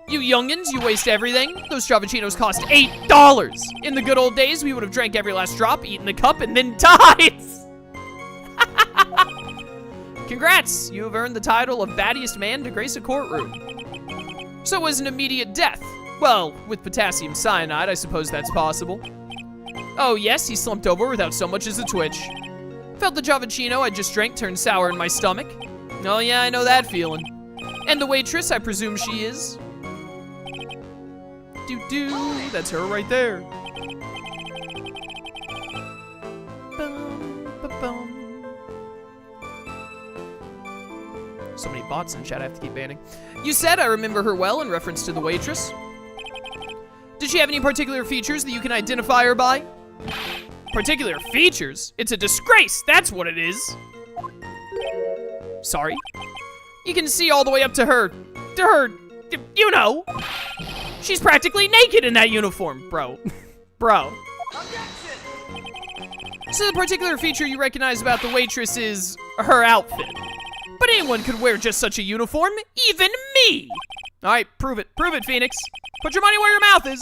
You youngins, you waste everything. Those Javachinos cost $8. In the good old days, we would have drank every last drop, eaten the cup, and then died. Congrats, you have earned the title of battiest man to grace a courtroom. So it was an immediate death. Well, with potassium cyanide, I suppose that's possible. Oh yes, he slumped over without so much as a twitch. Felt the Javachino I just drank turn sour in my stomach. Oh yeah, I know that feeling. And the waitress, I presume she is. Doo-doo, that's her right there. Bum, ba-bum. So many bots in chat, I have to keep banning. You said I remember her well in reference to the waitress. Did she have any particular features that you can identify her by? Particular features? It's a disgrace, that's what it is. Sorry. You can see all the way up to her, you know. She's practically naked in that uniform, bro. Bro. So the particular feature you recognize about the waitress is her outfit. But anyone could wear just such a uniform, even me. All right, prove it, Phoenix. Put your money where your mouth is.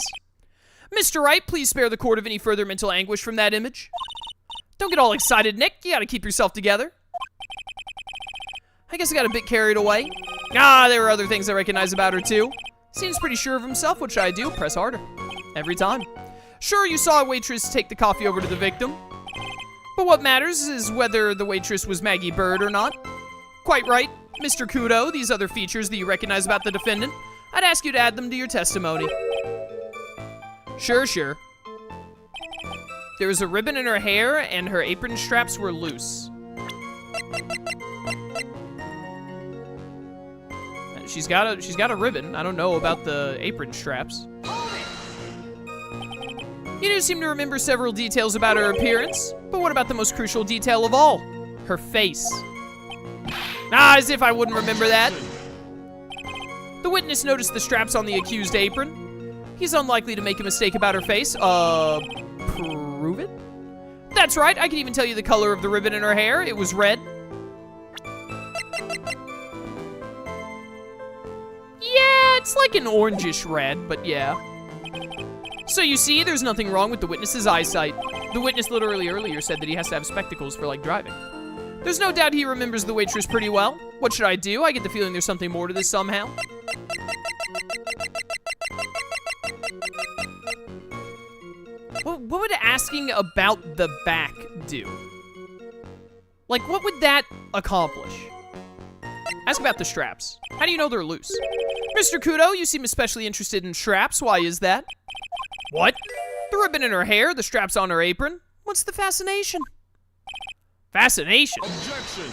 Mr. Wright, please spare the court of any further mental anguish from that image. Don't get all excited, Nick. You gotta keep yourself together. I guess I got a bit carried away. Ah, there were other things I recognize about her too. Seems pretty sure of himself. What should I do? Press harder. Every time. Sure, you saw a waitress take the coffee over to the victim. But what matters is whether the waitress was Maggie Bird or not. Quite right. Mr. Kudo, these other features that you recognize about the defendant, I'd ask you to add them to your testimony. Sure. There was a ribbon in her hair and her apron straps were loose. She's got a ribbon. I don't know about the apron straps. You do seem to remember several details about her appearance, but what about the most crucial detail of all? Her face. Ah, as if I wouldn't remember that. The witness noticed the straps on the accused apron. He's unlikely to make a mistake about her face. Prove it? That's right, I can even tell you the color of the ribbon in her hair. It was red. Yeah, it's like an orangish red, but yeah. So you see, there's nothing wrong with the witness's eyesight. The witness literally earlier said that he has to have spectacles for, like, driving. There's no doubt he remembers the waitress pretty well. What should I do? I get the feeling there's something more to this somehow. What would asking about the back do? Like, what would that accomplish? Ask about the straps. How do you know they're loose? Mr. Kudo, you seem especially interested in straps. Why is that? What? The ribbon in her hair, the straps on her apron. What's the fascination? Fascination? Objection.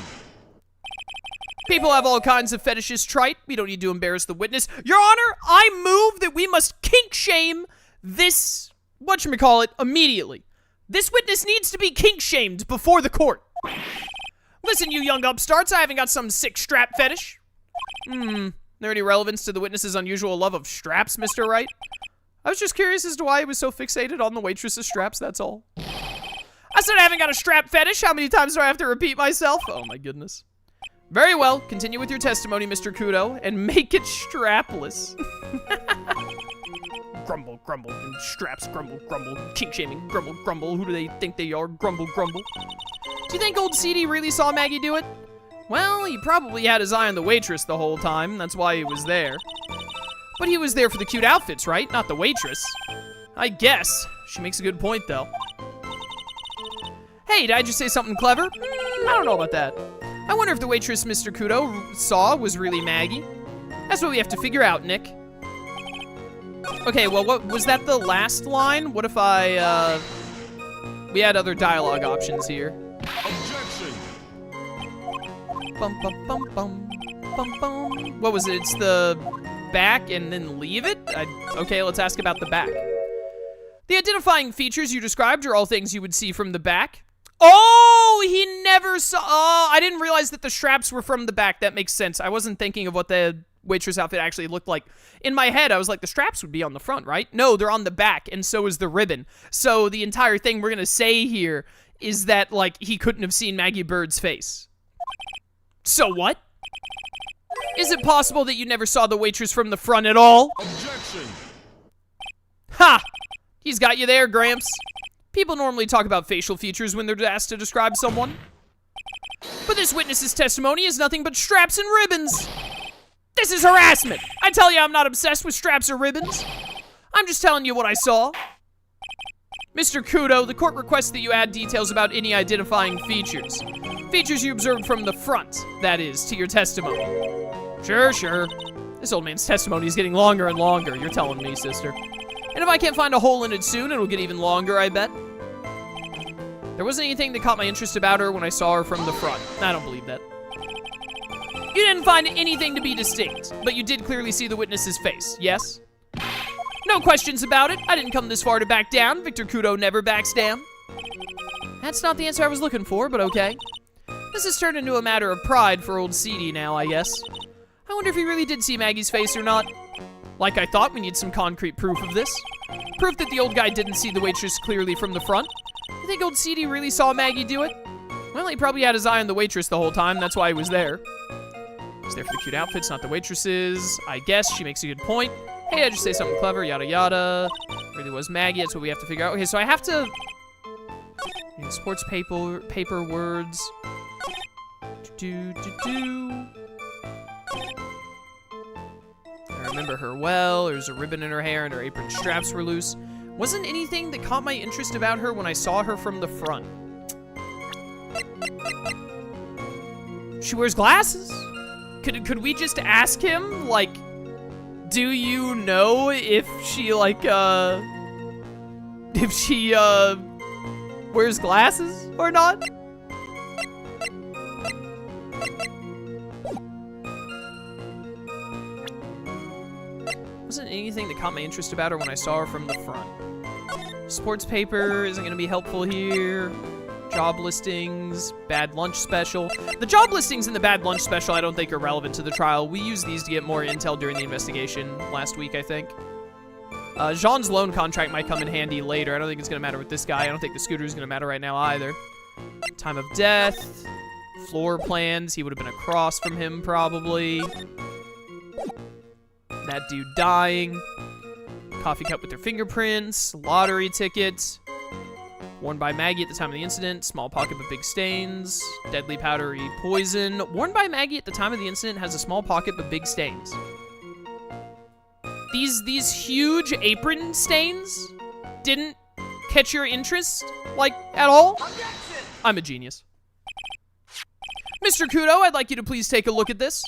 People have all kinds of fetishes, trite. We don't need to embarrass the witness. Your Honor, I move that we must kink shame this, whatchamacallit, immediately. This witness needs to be kink shamed before the court. Listen, you young upstarts, I haven't got some sick strap fetish. There any relevance to the witness's unusual love of straps, Mr. Wright? I was just curious as to why he was so fixated on the waitress's straps, that's all. I said I haven't got a strap fetish. How many times do I have to repeat myself? Oh my goodness. Very well, continue with your testimony, Mr. Kudo, and make it strapless. Grumble, grumble, and straps, grumble, grumble, kink shaming, grumble, grumble, who do they think they are, grumble, grumble. Do you think old CD really saw Maggie do it? Well, he probably had his eye on the waitress the whole time, that's why he was there. But he was there for the cute outfits, right? Not the waitress. I guess. She makes a good point, though. Hey, did I just say something clever? I don't know about that. I wonder if the waitress Mr. Kudo saw was really Maggie. That's what we have to figure out, Nick. Okay, well, what was that the last line? What if we had other dialogue options here. Objection! Bum, bum, bum, bum, bum, bum. What was it? It's the back and then leave it? Okay, let's ask about the back. The identifying features you described are all things you would see from the back. Oh, he never saw. Oh, I didn't realize that the straps were from the back. That makes sense. I wasn't thinking of what the waitress outfit actually looked like. In my head, I was like, the straps would be on the front, right? No, they're on the back, and so is the ribbon. So the entire thing we're gonna say here is that, like, he couldn't have seen Maggie Bird's face. So what? Is it possible that you never saw the waitress from the front at all? Objection! Ha! He's got you there, Gramps. People normally talk about facial features when they're asked to describe someone. But this witness's testimony is nothing but straps and ribbons. This is harassment. I tell you I'm not obsessed with straps or ribbons. I'm just telling you what I saw. Mr. Kudo, the court requests that you add details about any identifying features. Features you observed from the front, that is, to your testimony. Sure, sure. This old man's testimony is getting longer and longer, you're telling me, sister. And if I can't find a hole in it soon, it'll get even longer, I bet. There wasn't anything that caught my interest about her when I saw her from the front. I don't believe that. You didn't find anything to be distinct, but you did clearly see the witness's face, yes? No questions about it. I didn't come this far to back down. Victor Kudo never backs down. That's not the answer I was looking for, but okay. This has turned into a matter of pride for old CD now, I guess. I wonder if he really did see Maggie's face or not. Like I thought, we need some concrete proof of this. Proof that the old guy didn't see the waitress clearly from the front. You think old CD really saw Maggie do it? Well, he probably had his eye on the waitress the whole time, that's why he was there. He's there for the cute outfits, not the waitresses. I guess she makes a good point. Hey, I just say something clever, yada yada. Really was Maggie, that's what we have to figure out. Okay, so I have to... sports paper words. I remember her well. There's a ribbon in her hair and her apron straps were loose. Wasn't anything that caught my interest about her when I saw her from the front. She wears glasses. Could we just ask him, like, do you know if she, like, wears glasses or not? Wasn't anything that caught my interest about her when I saw her from the front. Sports paper isn't gonna be helpful here. Job listings, bad lunch special. The job listings and the bad lunch special I don't think are relevant to the trial. We used these to get more intel during the investigation last week, I think. Jean's loan contract might come in handy later. I don't think it's gonna matter with this guy. I don't think the scooter is gonna matter right now either. Time of death, floor plans. He would have been across from him probably. That dude dying. Coffee cup with their fingerprints. Lottery ticket. Worn by Maggie at the time of the incident. Small pocket but big stains. Deadly powdery poison. Worn by Maggie at the time of the incident has a small pocket but big stains. These huge apron stains didn't catch your interest, like, at all? I'm a genius. Mr. Kudo, I'd like you to please take a look at this.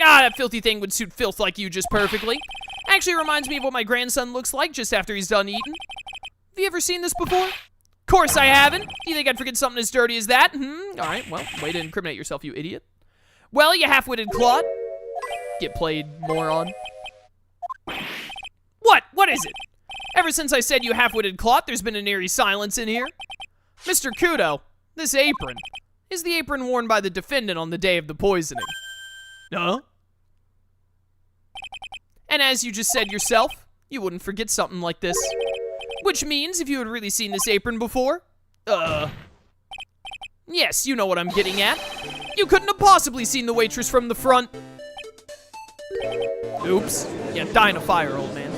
Ah, that filthy thing would suit filth like you just perfectly. Actually reminds me of what my grandson looks like just after he's done eating. Have you ever seen this before? Of course I haven't. Do you think I'd forget something as dirty as that? All right, well, way to incriminate yourself, you idiot. Well, you half-witted clod. Get played, moron. What? What is it? Ever since I said you half-witted clot, there's been an eerie silence in here. Mr. Kudo, this apron. is the apron worn by the defendant on the day of the poisoning. Huh? And as you just said yourself, you wouldn't forget something like this. Which means if you had really seen this apron before, yes, you know what I'm getting at. You couldn't have possibly seen the waitress from the front. Oops. Yeah, die in a fire, old man.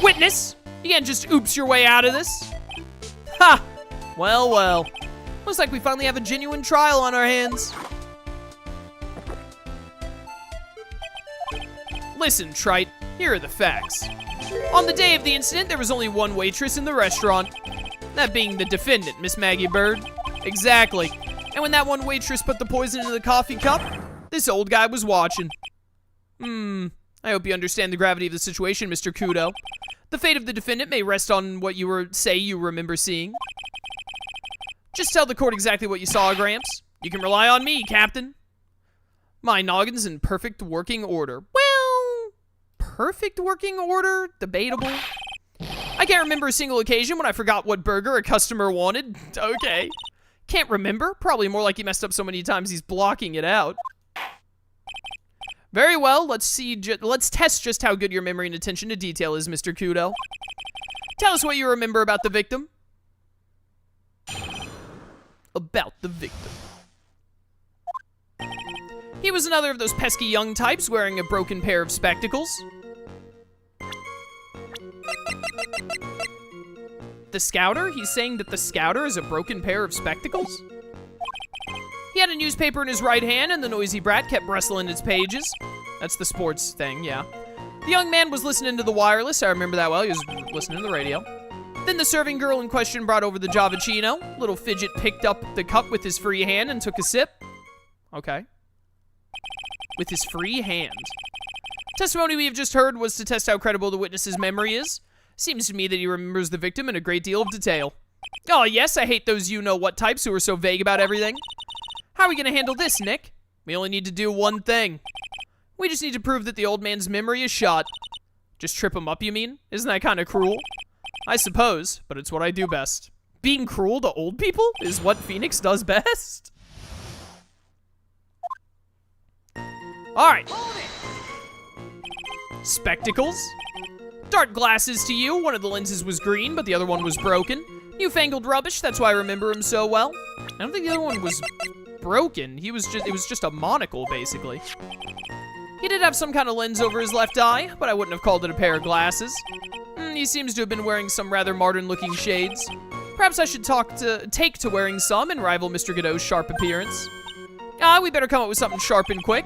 Witness! You can't just oops your way out of this. Ha! Well, well. Looks like we finally have a genuine trial on our hands. Listen, Trite, here are the facts. On the day of the incident, there was only one waitress in the restaurant. That being the defendant, Miss Maggie Bird. Exactly. And when that one waitress put the poison into the coffee cup, this old guy was watching. I hope you understand the gravity of the situation, Mr. Kudo. The fate of the defendant may rest on what you remember seeing. Just tell the court exactly what you saw, Gramps. You can rely on me, Captain. My noggin's in perfect working order. Well, perfect working order? Debatable. I can't remember a single occasion when I forgot what burger a customer wanted. Okay. Can't remember? Probably more like he messed up so many times he's blocking it out. Very well, let's test just how good your memory and attention to detail is, Mr. Kudo. Tell us what you remember about the victim. About the victim. He was another of those pesky young types wearing a broken pair of spectacles. The Scouter? He's saying that the Scouter is a broken pair of spectacles? He had a newspaper in his right hand, and the noisy brat kept rustling its pages. That's the sports thing, yeah. The young man was listening to the wireless. I remember that well. He was listening to the radio. Then the serving girl in question brought over the Javachino. Little Fidget picked up the cup with his free hand and took a sip. Okay. With his free hand. Testimony we have just heard was to test how credible the witness's memory is. Seems to me that he remembers the victim in a great deal of detail. Oh, yes, I hate those you-know-what types who are so vague about everything. How are we going to handle this, Nick? We only need to do one thing. We just need to prove that the old man's memory is shot. Just trip him up, you mean? Isn't that kind of cruel? I suppose, but it's what I do best. Being cruel to old people is what Phoenix does best. Alright. Spectacles. Dark glasses to you. One of the lenses was green, but the other one was broken. Newfangled rubbish, that's why I remember him so well. I don't think the other one was broken. It was just a monocle, basically. He did have some kind of lens over his left eye, but I wouldn't have called it a pair of glasses. He seems to have been wearing some rather modern-looking shades. Perhaps I should take to wearing some and rival Mr. Godot's sharp appearance. We better come up with something sharp and quick.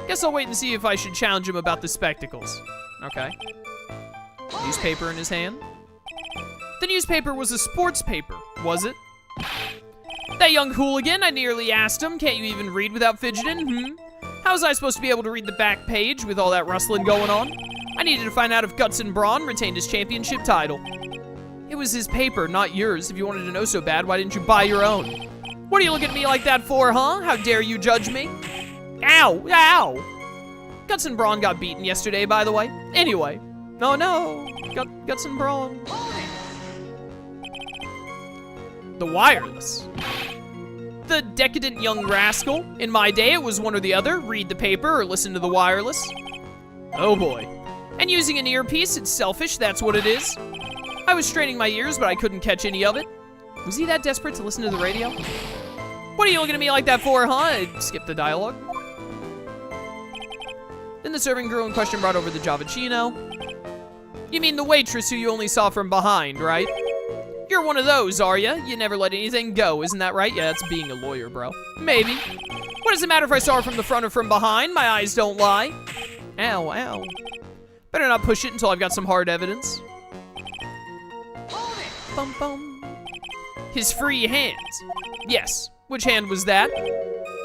Guess I'll wait and see if I should challenge him about the spectacles. Okay. Newspaper in his hand. The newspaper was a sports paper, was it? That young hooligan, I nearly asked him, can't you even read without fidgeting? How was I supposed to be able to read the back page with all that rustling going on? I needed to find out if Guts and Brawn retained his championship title. It was his paper, not yours. If you wanted to know so bad, why didn't you buy your own? What are you looking at me like that for, huh? How dare you judge me? Ow! Ow! Guts and Brawn got beaten yesterday, by the way. Anyway. Oh no! Guts and Brawn. The wireless. The decadent young rascal. In my day, it was one or the other. Read the paper or listen to the wireless. Oh boy. And using an earpiece, it's selfish, that's what it is. I was straining my ears, but I couldn't catch any of it. Was he that desperate to listen to the radio? What are you looking at me like that for, huh? I skipped the dialogue. Then the serving girl in question brought over the Javachino. You mean the waitress who you only saw from behind, right? You're one of those, are ya? You never let anything go, isn't that right? Yeah, that's being a lawyer, bro. Maybe. What does it matter if I saw her from the front or from behind? My eyes don't lie. Ow, ow. Better not push it until I've got some hard evidence. Bum, bum. His free hand. Yes. Which hand was that?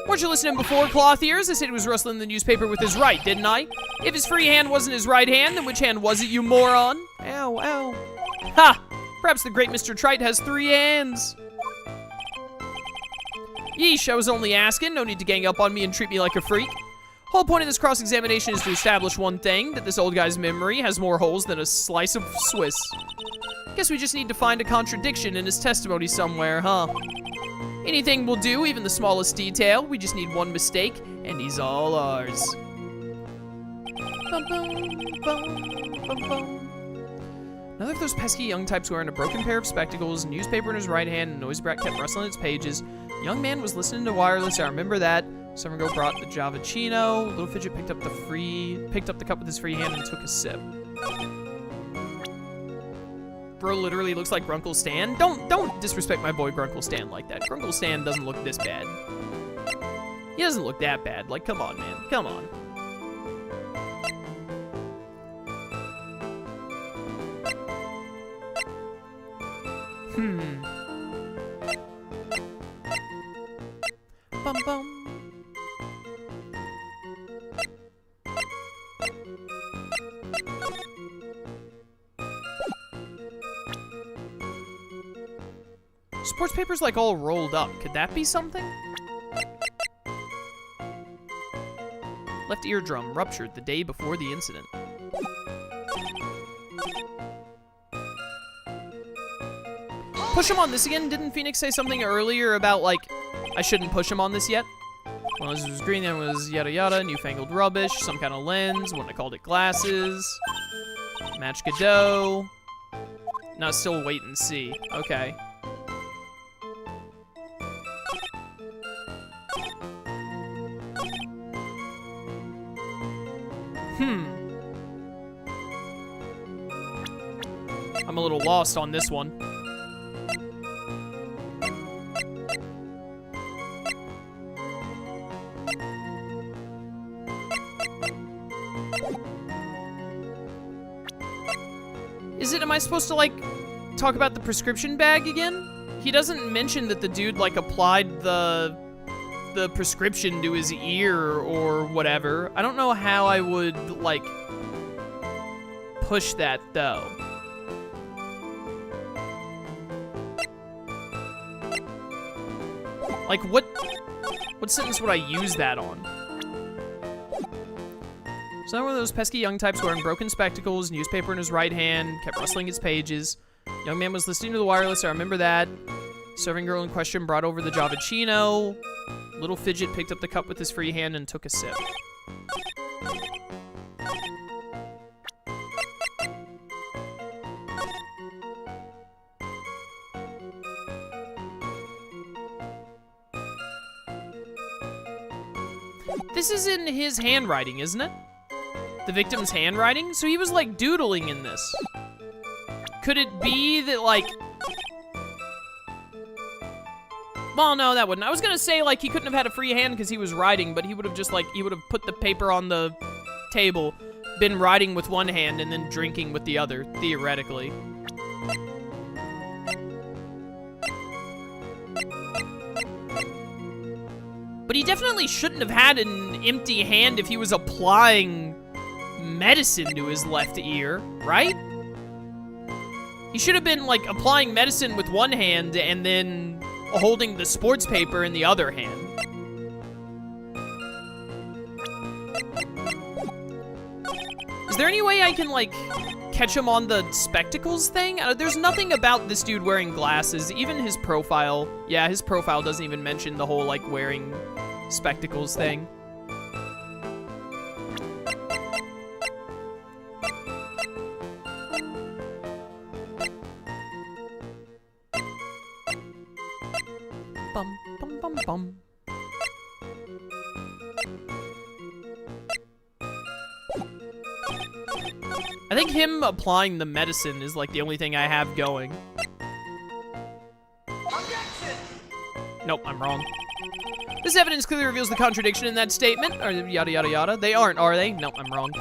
Weren't you listening before, cloth ears? I said he was rustling the newspaper with his right, didn't I? If his free hand wasn't his right hand, then which hand was it, you moron? Ow, ow. Ha! Perhaps the great Mr. Trite has 3 hands. Yeesh, I was only asking. No need to gang up on me and treat me like a freak. Whole point of this cross-examination is to establish one thing, that this old guy's memory has more holes than a slice of Swiss. Guess we just need to find a contradiction in his testimony somewhere, huh? Anything will do, even the smallest detail. We just need one mistake, and he's all ours. Bum, bum, bum, bum, bum. Another of those pesky young types wearing a broken pair of spectacles, newspaper in his right hand, and noisy brat kept rustling its pages. The young man was listening to wireless, I remember that. Summer girl brought the Javachino. Little Fidget picked up the cup with his free hand and took a sip. Bro literally looks like Grunkle Stan. Don't disrespect my boy Grunkle Stan like that. Grunkle Stan doesn't look this bad. He doesn't look that bad. Like, come on, man. Come on. Bum bum. Sports paper's like all rolled up. Could that be something? Left eardrum ruptured the day before the incident. Push him on this again? Didn't Phoenix say something earlier about, like, I shouldn't push him on this yet? Well, this was green, then was yada yada, newfangled rubbish, some kind of lens, when I called it glasses. Match Godot. No, still wait and see. Okay. I'm a little lost on this one. Am I supposed to, like, talk about the prescription bag again? He doesn't mention that the dude, like, applied the prescription to his ear or whatever. I don't know how I would, like, push that, though. Like, what sentence would I use that on? So now one of those pesky young types wearing broken spectacles, newspaper in his right hand, kept rustling its pages. Young man was listening to the wireless, I remember that. Serving girl in question brought over the Javachino. Little Fidget picked up the cup with his free hand and took a sip. This is in his handwriting, isn't it? The victim's handwriting? So he was, like, doodling in this. Could it be that, like... Well, no, that wouldn't. I was gonna say, like, he couldn't have had a free hand because he was writing, but he would have just, like, he would have put the paper on the table, been writing with one hand, and then drinking with the other, theoretically. But he definitely shouldn't have had an empty hand if he was applying medicine to his left ear, right? He should have been, like, applying medicine with one hand and then holding the sports paper in the other hand. Is there any way I can, like, catch him on the spectacles thing? There's nothing about this dude wearing glasses. Even his profile. Yeah, his profile doesn't even mention the whole, like, wearing spectacles thing. Bum, bum, bum, bum. I think him applying the medicine is, like, the only thing I have going. Objection! Nope, I'm wrong. This evidence clearly reveals the contradiction in that statement. Or yada, yada, yada. They aren't, are they? Nope, I'm wrong.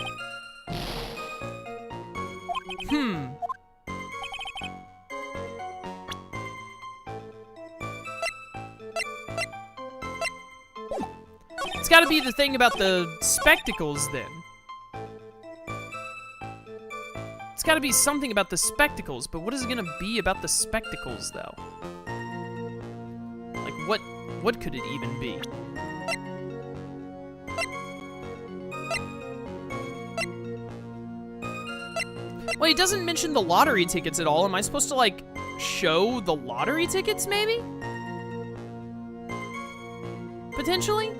It's gotta be the thing about the spectacles, then. It's gotta be something about the spectacles, but what is it gonna be about the spectacles, though? Like, what could it even be? Well, he doesn't mention the lottery tickets at all. Am I supposed to, like, show the lottery tickets, maybe? potentially?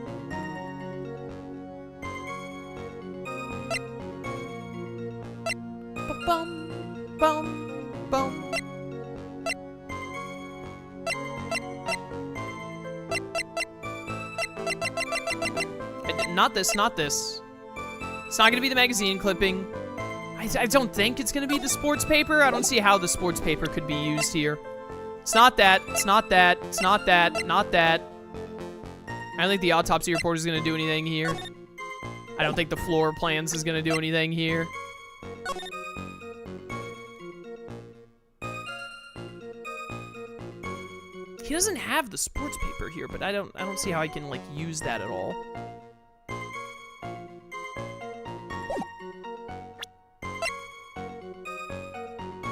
Bum, bum, bum. Not this, not this. It's not gonna be the magazine clipping. I don't think it's gonna be the sports paper. I don't see how the sports paper could be used here. It's not that, it's not that, it's not that, not that. I don't think the autopsy report is gonna do anything here. I don't think the floor plans is gonna do anything here. He doesn't have the sports paper here, but I don't see how I can like use that at all.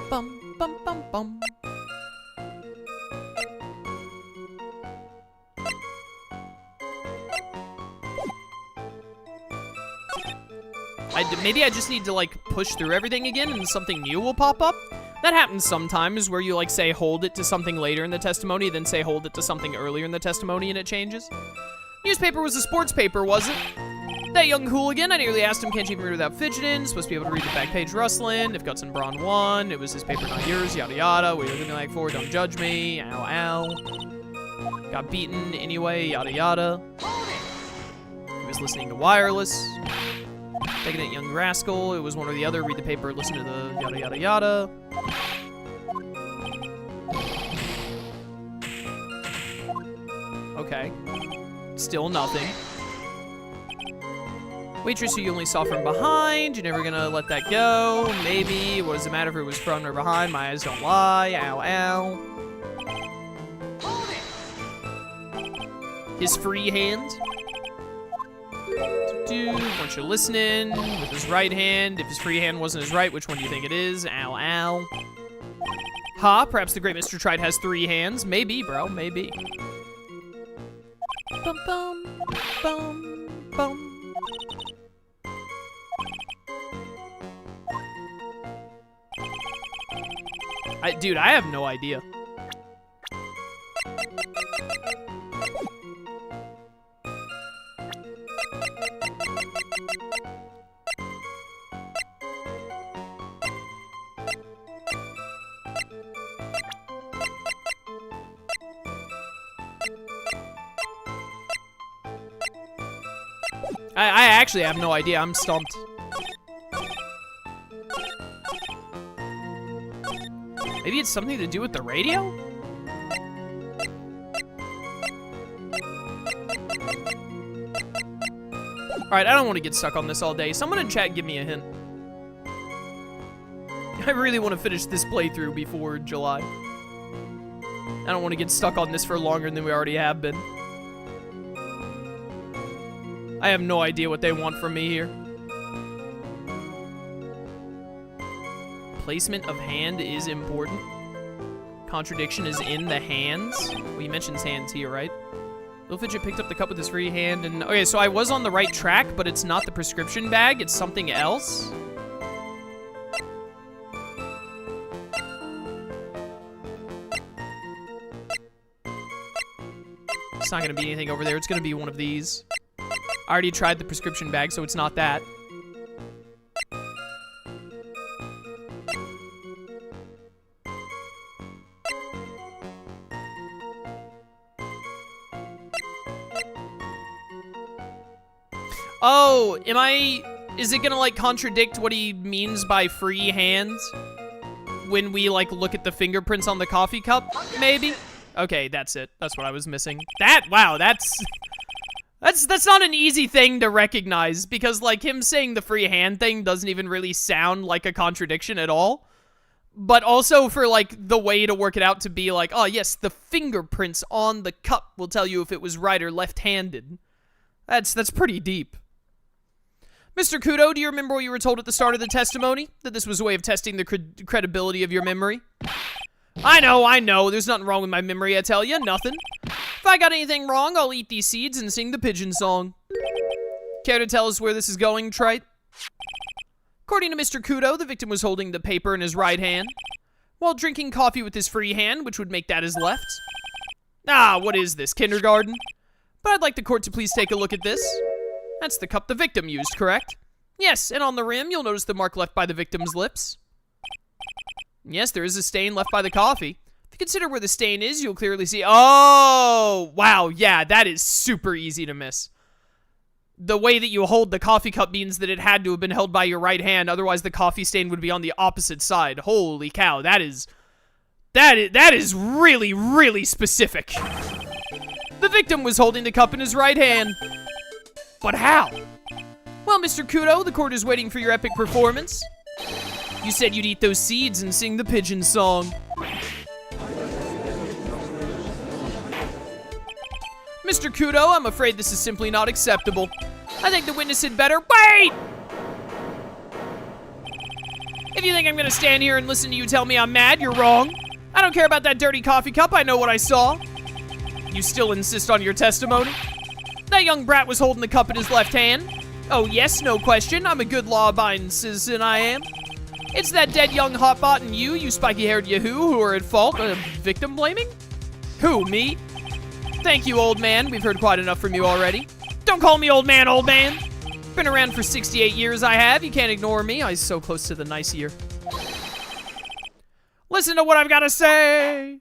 Bum, bum, bum, bum. Maybe I just need to, like, push through everything again and something new will pop up. That happens sometimes where you, like, say hold it to something later in the testimony, then say hold it to something earlier in the testimony and it changes. Newspaper was a sports paper, was it? That young hooligan, I nearly asked him, can't you even read without fidgeting? Supposed to be able to read the back page rustling. If Guts and Braun won, it was his paper, not yours, yada yada. What are you looking like for? Don't judge me. Ow, ow. Got beaten anyway, yada yada. He was listening to wireless. Taking it, young rascal. It was one or the other. Read the paper, listen to the yada yada yada. Okay. Still nothing. Waitress who you only saw from behind. You're never gonna let that go. Maybe. What does it matter if it was front or behind? My eyes don't lie. Ow, ow. His free hand. Weren't you listening? With his right hand. If his free hand wasn't his right, which one do you think it is? Ow, ow. Ha, perhaps the great Mr. Trite has 3 hands. Maybe, bro, maybe. Bum, bum, bum, bum. Dude, I have no idea. I actually have no idea. I'm stumped. Maybe it's something to do with the radio? Alright, I don't want to get stuck on this all day. Someone in chat give me a hint. I really want to finish this playthrough before July. I don't want to get stuck on this for longer than we already have been. I have no idea what they want from me here. Placement of hand is important. Contradiction is in the hands. Well, he mentions hands here, right? Little Fidget picked up the cup with his free hand and... Okay, so I was on the right track, but it's not the prescription bag. It's something else. It's not going to be anything over there. It's going to be one of these. I already tried the prescription bag, so it's not that. Oh, is it gonna, like, contradict what he means by free hands? When we, like, look at the fingerprints on the coffee cup, maybe? Okay, that's it. That's what I was missing. Wow, that's not an easy thing to recognize, because, like, him saying the free hand thing doesn't even really sound like a contradiction at all. But also for, like, the way to work it out to be like, oh, yes, the fingerprints on the cup will tell you if it was right or left-handed. That's pretty deep. Mr. Kudo, do you remember what you were told at the start of the testimony? That this was a way of testing the credibility of your memory? I know. There's nothing wrong with my memory, I tell you. Nothing. If I got anything wrong, I'll eat these seeds and sing the pigeon song. Care to tell us where this is going, Trite? According to Mr. Kudo, the victim was holding the paper in his right hand, while drinking coffee with his free hand, which would make that his left. Ah, what is this, kindergarten? But I'd like the court to please take a look at this. That's the cup the victim used, correct? Yes, and on the rim, you'll notice the mark left by the victim's lips. Yes, there is a stain left by the coffee. If you consider where the stain is, you'll clearly see... Oh! Wow, yeah, that is super easy to miss. The way that you hold the coffee cup means that it had to have been held by your right hand, otherwise the coffee stain would be on the opposite side. Holy cow, that is really, really specific. The victim was holding the cup in his right hand. But how? Well, Mr. Kudo, the court is waiting for your epic performance. You said you'd eat those seeds and sing the pigeon song. Mr. Kudo, I'm afraid this is simply not acceptable. I think the witness had better... Wait! If you think I'm gonna stand here and listen to you tell me I'm mad, you're wrong. I don't care about that dirty coffee cup, I know what I saw. You still insist on your testimony? That young brat was holding the cup in his left hand. Oh yes, no question, I'm a good law-abiding citizen, I am. It's that dead young hotbot and you spiky-haired yahoo who are at fault, victim blaming? Who, me? Thank you, old man, we've heard quite enough from you already. Don't call me old man, old man. Been around for 68 years, I have. You can't ignore me. I'm so close to the nice year. Listen to what I've got to say.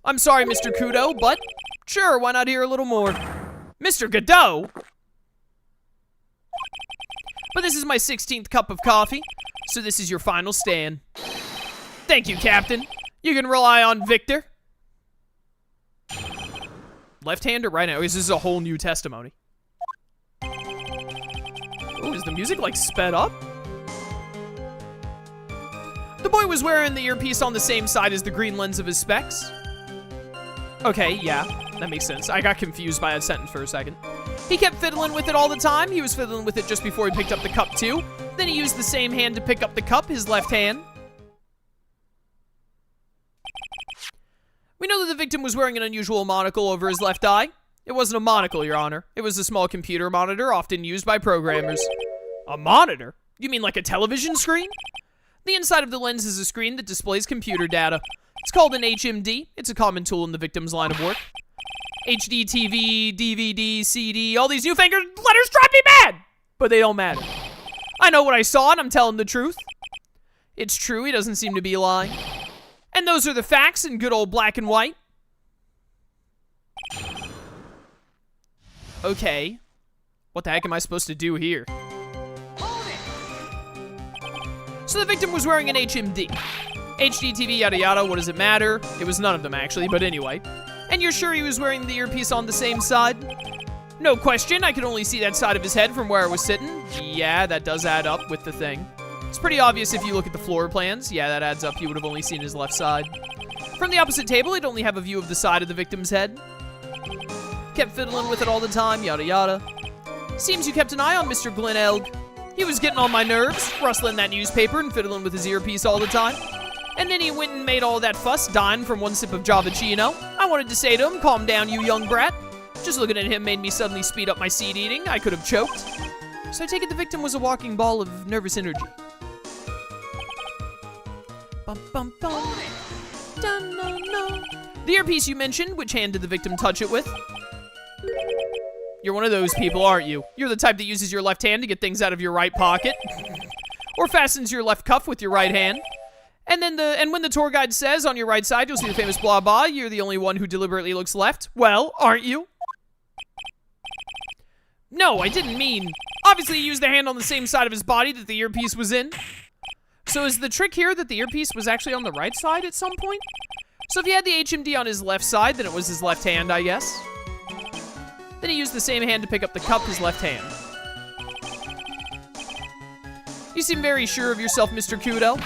I'm sorry, Mr. Kudo, but sure, why not hear a little more? Mr. Godot? But this is my 16th cup of coffee, so this is your final stand. Thank you, Captain. You can rely on Victor. Left hand or right hand? This is a whole new testimony. Oh, is the music like sped up? The boy was wearing the earpiece on the same side as the green lens of his specs. Okay, yeah, that makes sense. I got confused by that sentence for a second. He kept fiddling with it all the time. He was fiddling with it just before he picked up the cup too. Then he used the same hand to pick up the cup, his left hand. We know that the victim was wearing an unusual monocle over his left eye. It wasn't a monocle, Your Honor. It was a small computer monitor often used by programmers. A monitor? You mean like a television screen? The inside of the lens is a screen that displays computer data. It's called an HMD. It's a common tool in the victim's line of work. HD, TV, DVD, CD, all these newfangled letters drive me mad! But they don't matter. I know what I saw and I'm telling the truth. It's true, he doesn't seem to be lying. And those are the facts in good old black and white. Okay. What the heck am I supposed to do here? So the victim was wearing an HMD. HD, TV, yada yada, what does it matter? It was none of them actually, but anyway. And you're sure he was wearing the earpiece on the same side? No question, I could only see that side of his head from where I was sitting. Yeah, that does add up with the thing. It's pretty obvious if you look at the floor plans. Yeah, that adds up. You would have only seen his left side. From the opposite table, he'd only have a view of the side of the victim's head. Kept fiddling with it all the time, yada yada. Seems you kept an eye on Mr. Glenn Elg. He was getting on my nerves, rustling that newspaper and fiddling with his earpiece all the time. And then he went and made all that fuss, dying from one sip of Javachino. I wanted to say to him, calm down, you young brat. Just looking at him made me suddenly speed up my seed eating. I could have choked. So I take it the victim was a walking ball of nervous energy. Bum, bum, bum. Dun, no, no. The earpiece you mentioned, which hand did the victim touch it with? You're one of those people, aren't you? You're the type that uses your left hand to get things out of your right pocket. Or fastens your left cuff with your right hand. And then when the tour guide says on your right side, you'll see the famous blah blah, you're the only one who deliberately looks left. Well, aren't you? No, I didn't mean. Obviously, he used the hand on the same side of his body that the earpiece was in. So is the trick here that the earpiece was actually on the right side at some point? So if he had the HMD on his left side, then it was his left hand, I guess. Then he used the same hand to pick up the cup, his left hand. You seem very sure of yourself, Mr. Kudo.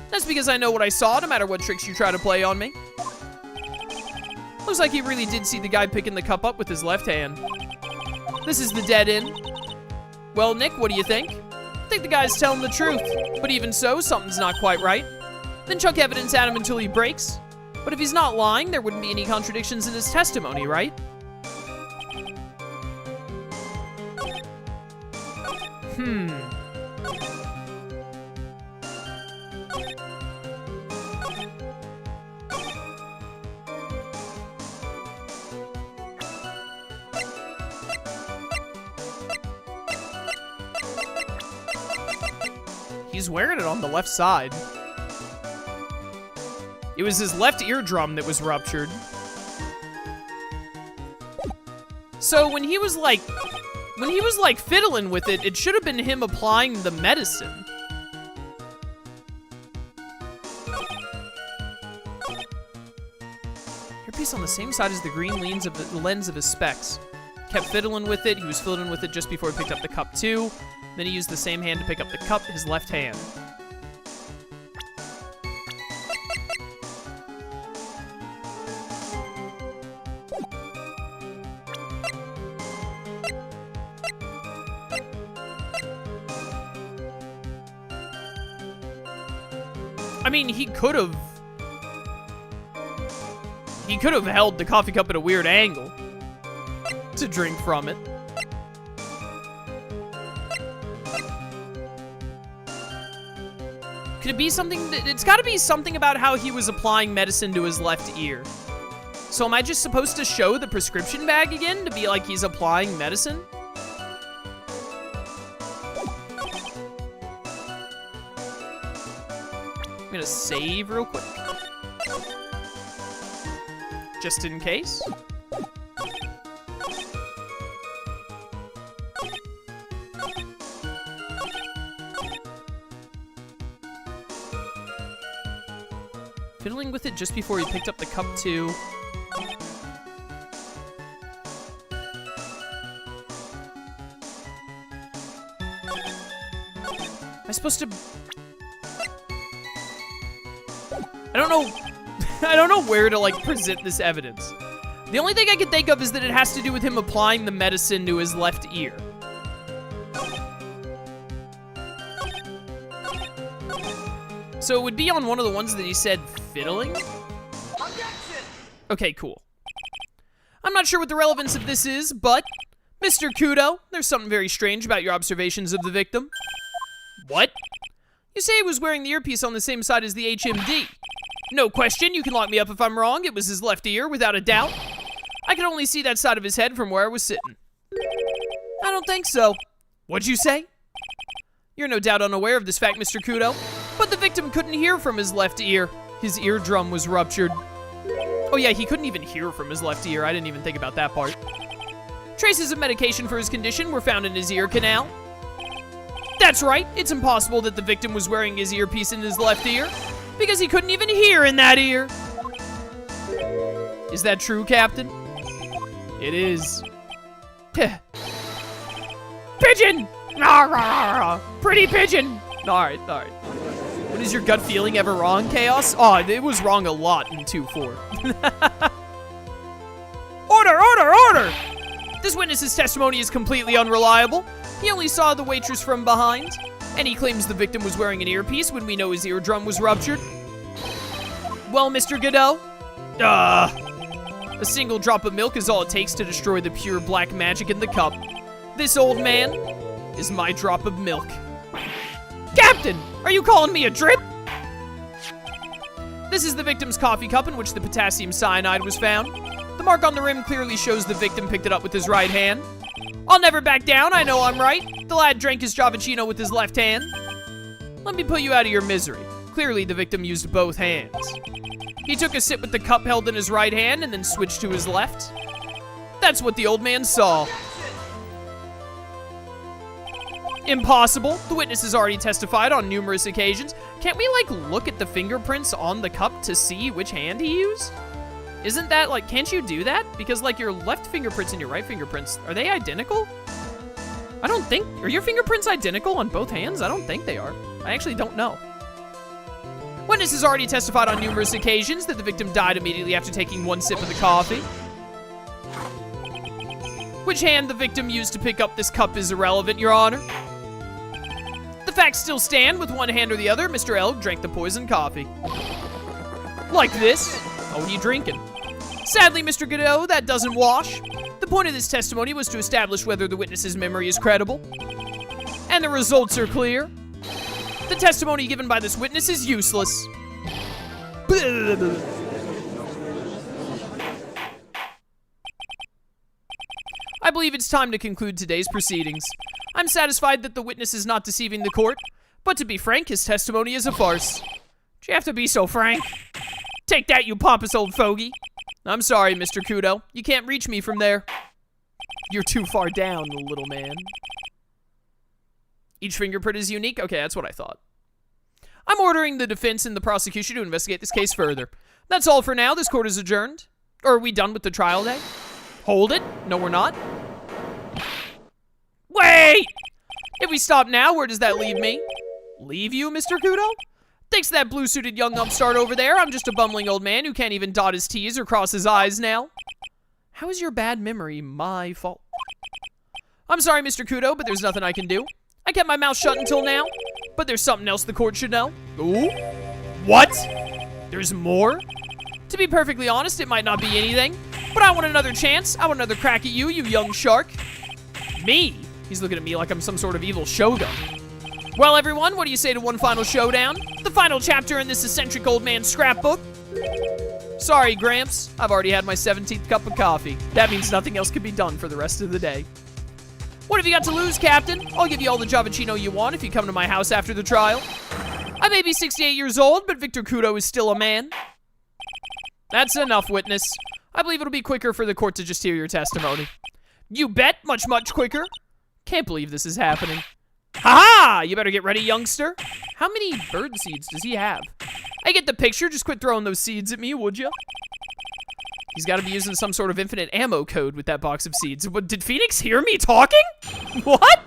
That's because I know what I saw, no matter what tricks you try to play on me. Looks like he really did see the guy picking the cup up with his left hand. This is the dead end. Well, Nick, what do you think? I think the guy's telling the truth. But even so, something's not quite right. Then chuck evidence at him until he breaks. But if he's not lying, there wouldn't be any contradictions in his testimony, right? He's wearing it on the left side. It was his left eardrum that was ruptured. So when he was like fiddling with it, it should have been him applying the medicine. Earpiece on the same side as the green lens of his specs. Kept fiddling with it. He was fiddling with it just before he picked up the cup too. Then he used the same hand to pick up the cup, his left hand. I mean, he could have held the coffee cup at a weird angle to drink from it. Could it be something it's gotta be something about how he was applying medicine to his left ear. So am I just supposed to show the prescription bag again to be like he's applying medicine? I'm gonna save real quick. Just in case. Fiddling with it just before he picked up the cup too. Am I supposed to... I don't know... I don't know where to, like, present this evidence. The only thing I can think of is that it has to do with him applying the medicine to his left ear. So it would be on one of the ones that he said fiddling? Objection! Okay, cool. I'm not sure what the relevance of this is, but... Mr. Kudo, there's something very strange about your observations of the victim. What? You say he was wearing the earpiece on the same side as the HMD. No question, you can lock me up if I'm wrong. It was his left ear, without a doubt. I could only see that side of his head from where I was sitting. I don't think so. What'd you say? You're no doubt unaware of this fact, Mr. Kudo, but the victim couldn't hear from his left ear. His eardrum was ruptured. Oh yeah, he couldn't even hear from his left ear. I didn't even think about that part. Traces of medication for his condition were found in his ear canal. That's right, it's impossible that the victim was wearing his earpiece in his left ear, because he couldn't even hear in that ear. Is that true, Captain? It is. Pigeon! Pretty pigeon! Alright. When is your gut feeling ever wrong, Chaos? Oh, it was wrong a lot in 2-4. Order! This witness's testimony is completely unreliable. He only saw the waitress from behind, and he claims the victim was wearing an earpiece when we know his eardrum was ruptured. Well, Mr. Godot? A single drop of milk is all it takes to destroy the pure black magic in the cup. This old man is my drop of milk. Captain, are you calling me a drip? This is the victim's coffee cup in which the potassium cyanide was found. The mark on the rim clearly shows the victim picked it up with his right hand. I'll never back down, I know I'm right. The lad drank his Javicino with his left hand. Let me put you out of your misery. Clearly, the victim used both hands. He took a sip with the cup held in his right hand and then switched to his left. That's what the old man saw. Impossible. The witness has already testified on numerous occasions. Can't we, like, look at the fingerprints on the cup to see which hand he used? Isn't that, like, can't you do that? Because, like, your left fingerprints and your right fingerprints, are they identical? I don't think, are your fingerprints identical on both hands? I don't think they are. I actually don't know. Witness has already testified on numerous occasions that the victim died immediately after taking one sip of the coffee. Which hand the victim used to pick up this cup is irrelevant, Your Honor. The facts still stand. With one hand or the other, Mr. L drank the poisoned coffee. Like this. Oh, what are you drinking? Sadly, Mr. Godot, that doesn't wash. The point of this testimony was to establish whether the witness's memory is credible. And the results are clear. The testimony given by this witness is useless. I believe it's time to conclude today's proceedings. I'm satisfied that the witness is not deceiving the court, But to be frank, his testimony is a farce. Do you have to be so frank? Take that, you pompous old fogey. I'm sorry, Mr. Kudo. You can't reach me from there. You're too far down, little man. Each fingerprint is unique? Okay, that's what I thought. I'm ordering the defense and the prosecution to investigate this case further. That's all for now. This court is adjourned. Or are we done with the trial day? Hold it. No, we're not. Wait! If we stop now, where does that leave me? Leave you, Mr. Kudo? Thanks to that blue-suited young upstart over there, I'm just a bumbling old man who can't even dot his T's or cross his I's now. How is your bad memory my fault? I'm sorry, Mr. Kudo, but there's nothing I can do. I kept my mouth shut until now, but there's something else the court should know. Ooh? What? There's more? To be perfectly honest, it might not be anything, but I want another chance. I want another crack at you, you young shark. Me? He's looking at me like I'm some sort of evil shogun. Well, everyone, what do you say to one final showdown? The final chapter in this eccentric old man's scrapbook? Sorry, Gramps. I've already had my 17th cup of coffee. That means nothing else can be done for the rest of the day. What have you got to lose, Captain? I'll give you all the Javachino you want if you come to my house after the trial. I may be 68 years old, but Victor Kudo is still a man. That's enough, witness. I believe it'll be quicker for the court to just hear your testimony. You bet, much, much quicker. Can't believe this is happening. Ha-ha! You better get ready, youngster. How many bird seeds does he have? I get the picture. Just quit throwing those seeds at me, would you? He's got to be using some sort of infinite ammo code with that box of seeds. What, did Phoenix hear me talking? What?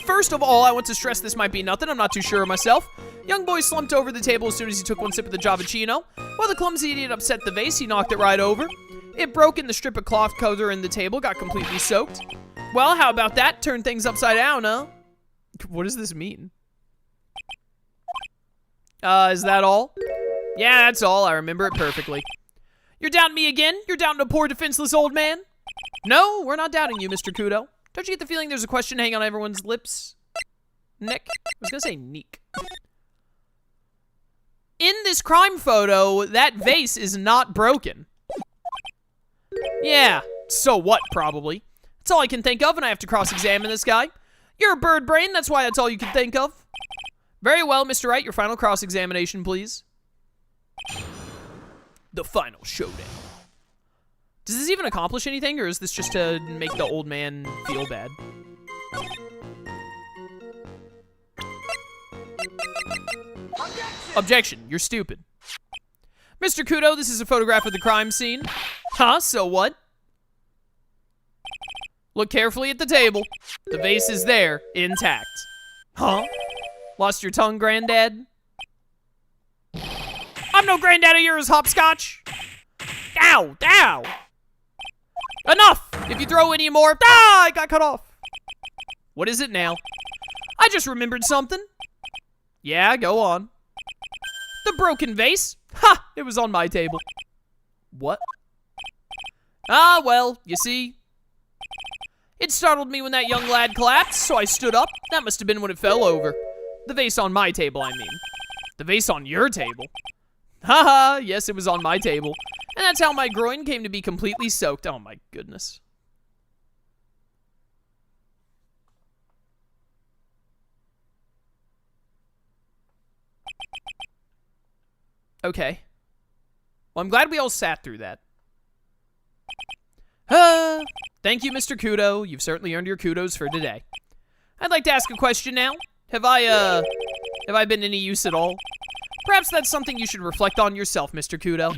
First of all, I want to stress this might be nothing. I'm not too sure of myself. Young boy slumped over the table as soon as he took one sip of the Javachino. While the clumsy idiot upset the vase, he knocked it right over. It broke and the strip of cloth covering the table got completely soaked. Well, how about that? Turn things upside down, huh? What does this mean? Is that all? Yeah, that's all. I remember it perfectly. You're doubting me again? You're doubting a poor defenseless old man? No, we're not doubting you, Mr. Kudo. Don't you get the feeling there's a question hanging on everyone's lips? Nick? I was gonna say Neek. In this crime photo, that vase is not broken. Yeah, so what, probably. That's all I can think of, and I have to cross-examine this guy. You're a bird brain, that's why that's all you can think of. Very well, Mr. Wright, your final cross-examination, please. The final showdown. Does this even accomplish anything, or is this just to make the old man feel bad? Objection, you're stupid. Mr. Kudo, this is a photograph of the crime scene. Huh, so what? Look carefully at the table. The vase is there, intact. Huh? Lost your tongue, Granddad? I'm no granddad of yours, hopscotch. Ow, ow. Enough! If you throw any more, I got cut off. What is it now? I just remembered something. Yeah, go on. The broken vase? Ha! It was on my table. What? Ah, well, you see. It startled me when that young lad collapsed, so I stood up. That must have been when it fell over. The vase on my table, I mean. The vase on your table? Haha, yes, it was on my table. And that's how my groin came to be completely soaked. Oh my goodness. Okay. Well, I'm glad we all sat through that. Thank you, Mr. Kudo. You've certainly earned your kudos for today. I'd like to ask a question now. Have I been any use at all? Perhaps that's something you should reflect on yourself, Mr. Kudo.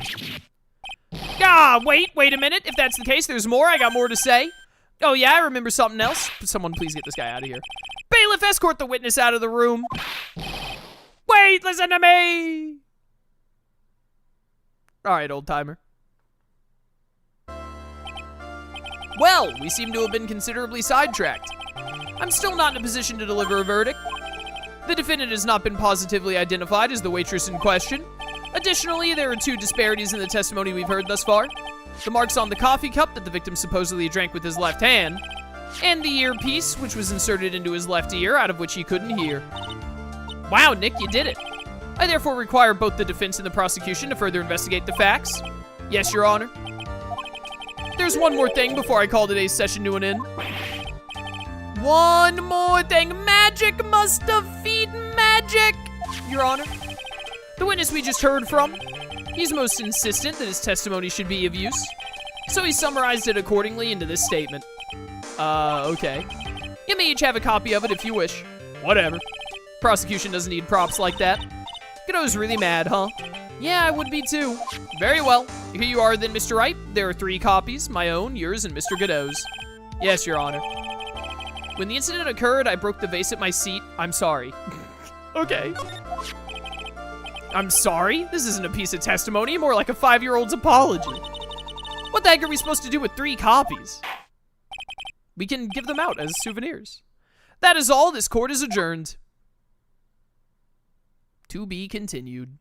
Ah, wait a minute. If that's the case, there's more. I got more to say. Oh, yeah, I remember something else. Someone please get this guy out of here. Bailiff, escort the witness out of the room. Wait, listen to me. All right, old-timer. Well, we seem to have been considerably sidetracked. I'm still not in a position to deliver a verdict. The defendant has not been positively identified as the waitress in question. Additionally, there are two disparities in the testimony we've heard thus far. The marks on the coffee cup that the victim supposedly drank with his left hand, and the earpiece, which was inserted into his left ear, out of which he couldn't hear. Wow, Nick, you did it. I therefore require both the defense and the prosecution to further investigate the facts. Yes, Your Honor. there's one more thing before I call today's session to an end. One more thing. Magic must defeat magic, Your Honor. The witness we just heard from, he's most insistent that his testimony should be of use. So he summarized it accordingly into this statement. Okay. You may each have a copy of it if you wish. Whatever. Prosecution doesn't need props like that. Godot's really mad, huh? Yeah, I would be too. Very well. Here you are then, Mr. Wright. There are 3 copies, my own, yours, and Mr. Godot's. Yes, Your Honor. When the incident occurred, I broke the vase at my seat. I'm sorry. Okay. I'm sorry? This isn't a piece of testimony, more like a 5-year-old's apology. What the heck are we supposed to do with 3 copies? We can give them out as souvenirs. That is all. This court is adjourned. To be continued.